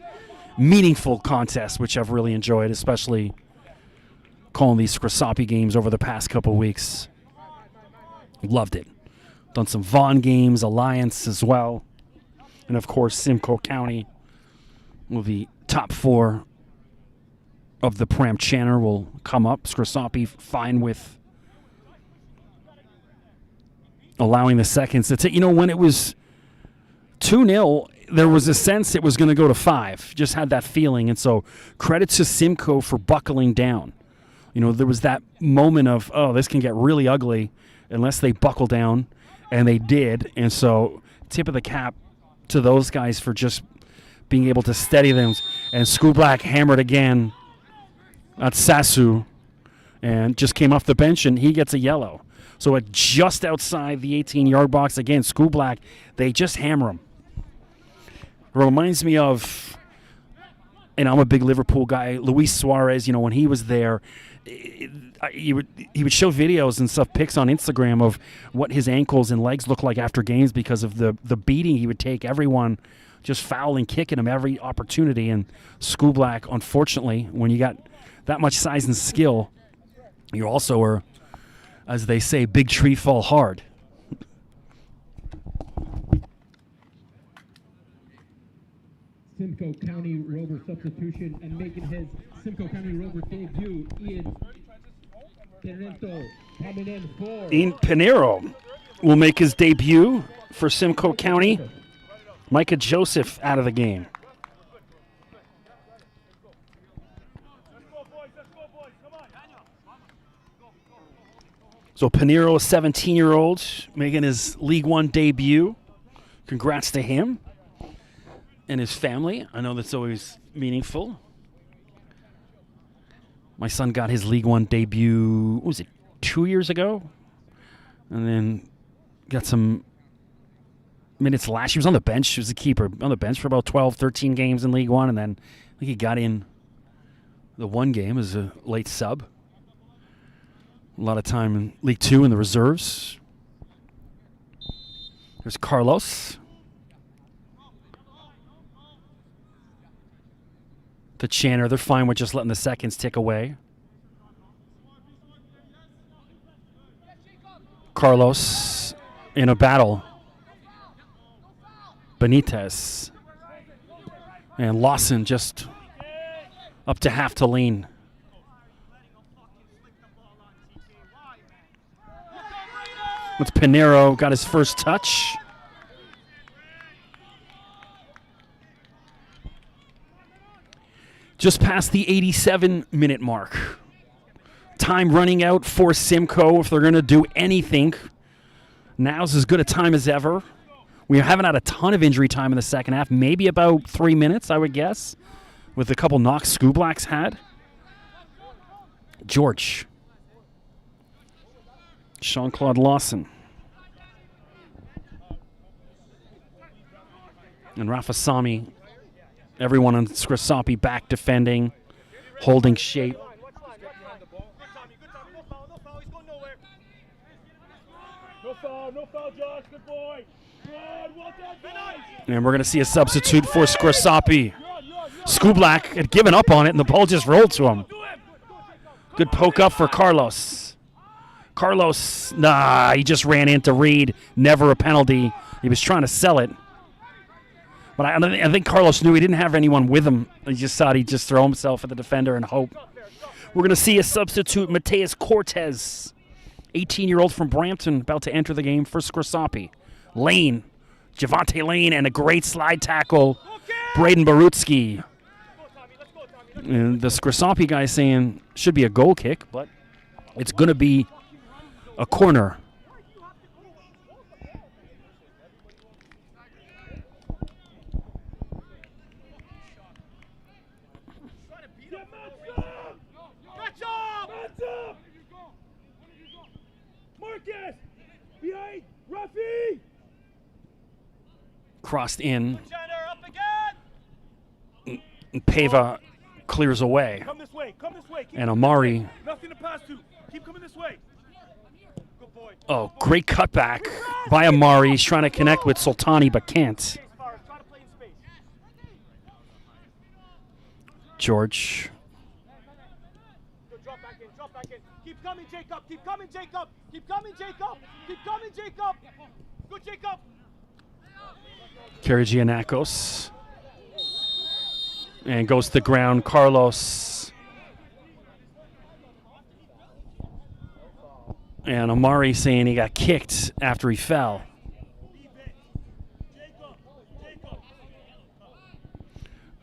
meaningful contests, which I've really enjoyed, especially calling these Scrosoppi games over the past couple weeks. Loved it. Done some Vaughan games, Alliance as well. And, of course, Simcoe County will be top 4 of the Pram Channer will come up. Scrosoppi fine with allowing the seconds to take. You know, when it was 2-0, there was a sense it was going to go to 5. Just had that feeling. And so credit to Simcoe for buckling down. You know, there was that moment of, oh, this can get really ugly unless they buckle down. And they did. And so tip of the cap to those guys for just being able to steady them. And Screwblack hammered again at Sasu and just came off the bench, and he gets a yellow. So at just outside the 18-yard box, again, Screwblack, they just hammer him. It reminds me of, and I'm a big Liverpool guy, Luis Suarez. You know, when he was there, he would show videos and stuff, pics on Instagram of what his ankles and legs look like after games because of the beating he would take. Everyone just fouling, kicking him every opportunity. And Screwblack, unfortunately, when you got that much size and skill, you also are, as they say, big tree fall hard. Simcoe County Rover substitution and making his Simcoe County Rover debut, Ian Pinero coming in for. Ian Pinero will make his debut for Simcoe County. Micah Joseph out of the game. So Pinero, a 17-year-old, making his League One debut. Congrats to him and his family. I know that's always meaningful. My son got his League One debut, what was it, 2 years ago? And then got some minutes last year. He was on the bench. He was a keeper on the bench for about 12, 13 games in League One. And then I think he got in the one game as a late sub. A lot of time in League Two in the reserves. There's Carlos. The Channer, they're fine with just letting the seconds tick away. Carlos in a battle. Benitez. And Lawson just up to half to lean. With Pinero, got his first touch. Just past the 87-minute mark. Time running out for Simcoe if they're going to do anything. Now's as good a time as ever. We haven't had a ton of injury time in the second half. Maybe about 3 minutes, I would guess, with a couple knocks Screwblacks had. George. Jean-Claude Lawson. And Rafa Sami. Everyone on Scrosoppi back defending, holding shape. No foul, Josh. Good boy. And we're going to see a substitute for Scrosoppi. Screwblack had given up on it, and the ball just rolled to him. Good poke up for Carlos. Carlos, he just ran into Reed. Never a penalty. He was trying to sell it. But I think Carlos knew he didn't have anyone with him. He just thought he'd just throw himself at the defender and hope. We're going to see a substitute, Mateus Cortez, 18-year-old from Brampton, about to enter the game for Scrosoppi. Lane, Javante Lane, and a great slide tackle, Braden Barutsky. And the Scrosoppi guy saying should be a goal kick, but it's going to be a corner. Marcus! Behind! Ruffy! Crossed in. Jenner, up again. And Pava clears away. Come this way. Come this way. Keep And coming Amari. this way. Nothing to pass to. Keep coming this way. Good boy. Oh, great cutback by Amari. He's trying to connect with Sultani but can't. Space, Forrest. Try to play in space. George. Good, drop back in. Drop back in. Keep coming, Jacob. Keep coming, Jacob. Keep coming, Jacob. Keep coming, Jacob. Good, Jacob. Karagianakos. And goes to the ground. Carlos. And Amari saying he got kicked after he fell.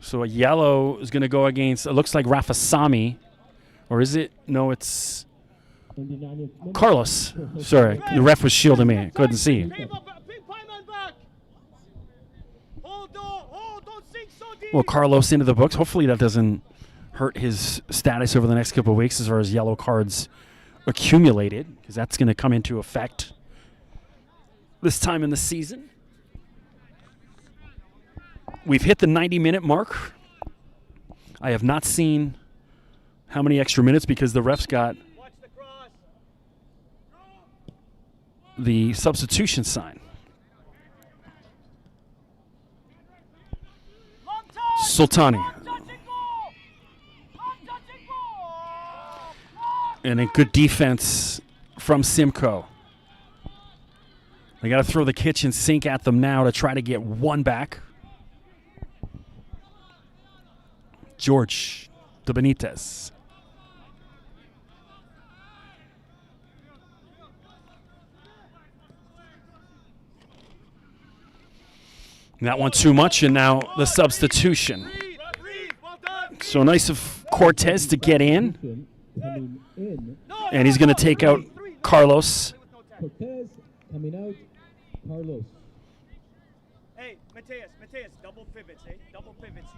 So a yellow is going to go against, it looks like Rafasami. Or is it? No, it's In the 90th minute. Carlos. Sorry, the ref was shielding me. I couldn't see. Big pieman back. Hold on. Hold. Don't sink so deep. Well, Carlos into the books. Hopefully that doesn't hurt his status over the next couple of weeks as far as yellow cards accumulated, because that's going to come into effect this time in the season. We've hit the 90-minute mark. I have not seen how many extra minutes because the refs got Watch the cross. the substitution sign. Long touch. Sultani. Long touch and goal. Long touch and goal. And a good defense from Simcoe. They got to throw the kitchen sink at them now to try to get one back. George de Benitez. That one too much, and now the substitution. Breathe. Well done. So nice of Cortez to get in, Coming in. and he's going to take out Carlos. Cortez coming out. Carlos. Hey, Mateus, double pivots, eh? Double pivots.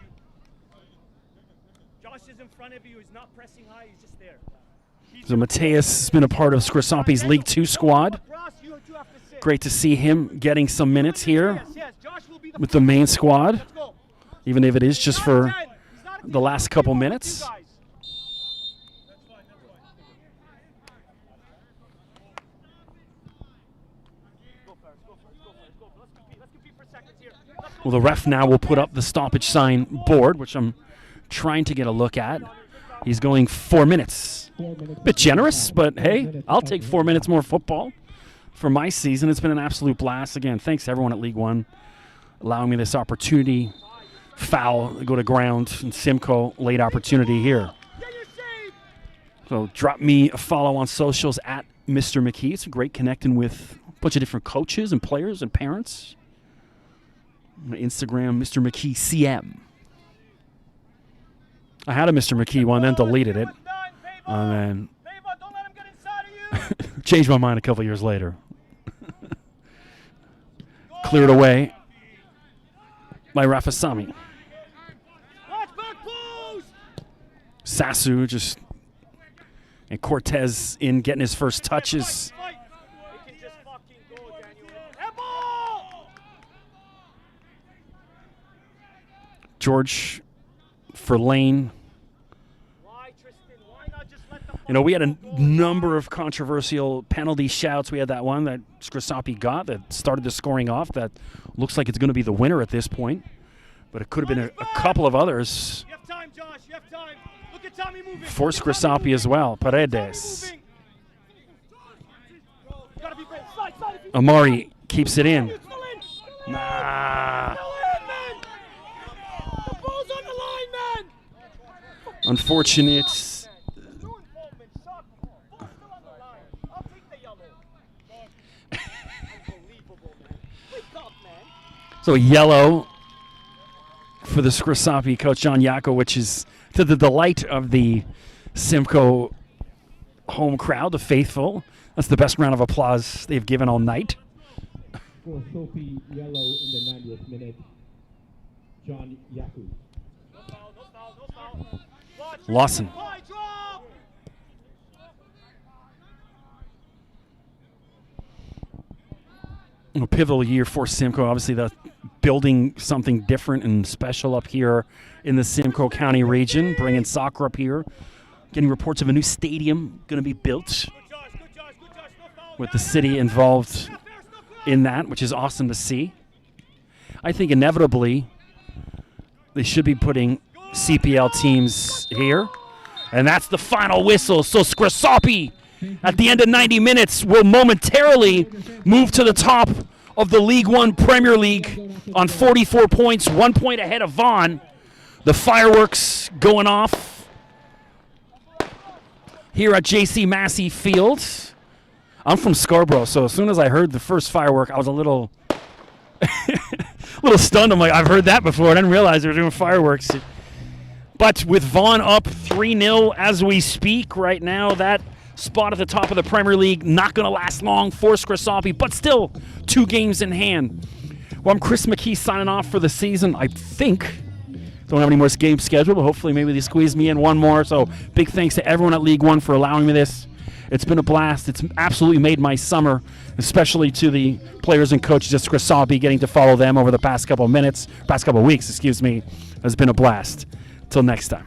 Josh is in front of you. He's not pressing high. He's just there. So Mateus has been a part of Scrosoppi's League 2 squad. Cross, you two have to sit. Great to see him getting some minutes here Yes, Josh will be the with the main squad, Let's go. even if it is just for He's not a the last couple minutes. You guys. Go first. Let's compete for seconds here. Let's go. Well, the ref now will put up the stoppage sign board, which I'm trying to get a look at. He's going 4 minutes. 4 minutes. Bit generous, but hey, I'll take 4 minutes more football for my season. It's been an absolute blast. Again, thanks to everyone at League One allowing me this opportunity. Foul, go to ground, and Simcoe, late opportunity here. Yeah, you're safe. So drop me a follow on socials at Mr. McKee. It's great connecting with a bunch of different coaches and players and parents. My Instagram, Mr. McKee CM. I had a Mr. McKee one, then deleted it. And then Pava, don't let him get inside of you. changed my mind a couple years later. Cleared away by Rafasami. Watch back post. Sasu just, and Cortez in getting his first touches. Fight. They can just fucking go, Daniel. Ebo! George for Lane. Why, Tristan? Why not just let the You know, we had a number of controversial penalty shouts. We had that one that Scrosoppi got that started the scoring off that looks like it's going to be the winner at this point. But it could have been a couple of others You have time, Josh. You have time. Look at Tommy moving. for Look at Tommy Scrosoppi moving. as well. Tommy Paredes. moving. Gotta be brave. Slide, slide if you- Amari keeps it in. Still in. Nah. Still in, man. The ball's on the line, man. Unfortunate. True involvement. Shot. Ball's still on the line. I'll take the yellow. Unbelievable, man. Wake up, man. So yellow for the Scrosoppi coach, John Yako, which is to the delight of the Simcoe home crowd, the faithful. That's the best round of applause they've given all night. Scrosoppi yellow in the 90th minute. John Yaku. No foul, no foul, no foul. Watch. Lawson. High drop. A pivotal year for Simcoe. Obviously, the building something different and special up here in the Simcoe County region, bringing soccer up here. Getting reports of a new stadium going to be built with the city involved in that, which is awesome to see. I think inevitably they should be putting CPL teams here. And that's the final whistle. So Scrosoppi, at the end of 90 minutes, will momentarily move to the top of the League One Premier League on 44 points, 1 point ahead of Vaughan. The fireworks going off here at J.C. Massey Field. I'm from Scarborough, so as soon as I heard the first firework, I was a little stunned. I'm like, I've heard that before. I didn't realize they were doing fireworks. But with Vaughan up 3-0 as we speak right now, that spot at the top of the Premier League not going to last long for Scrosoppi, but still 2 games in hand. Well, I'm Chris McKee signing off for the season, I think. Don't have any more games scheduled, but hopefully maybe they squeeze me in one more. So big thanks to everyone at League One for allowing me this. It's been a blast. It's absolutely made my summer, especially to the players and coaches at Scrosoppi. Getting to follow them over the past couple of weeks, has been a blast. Till next time.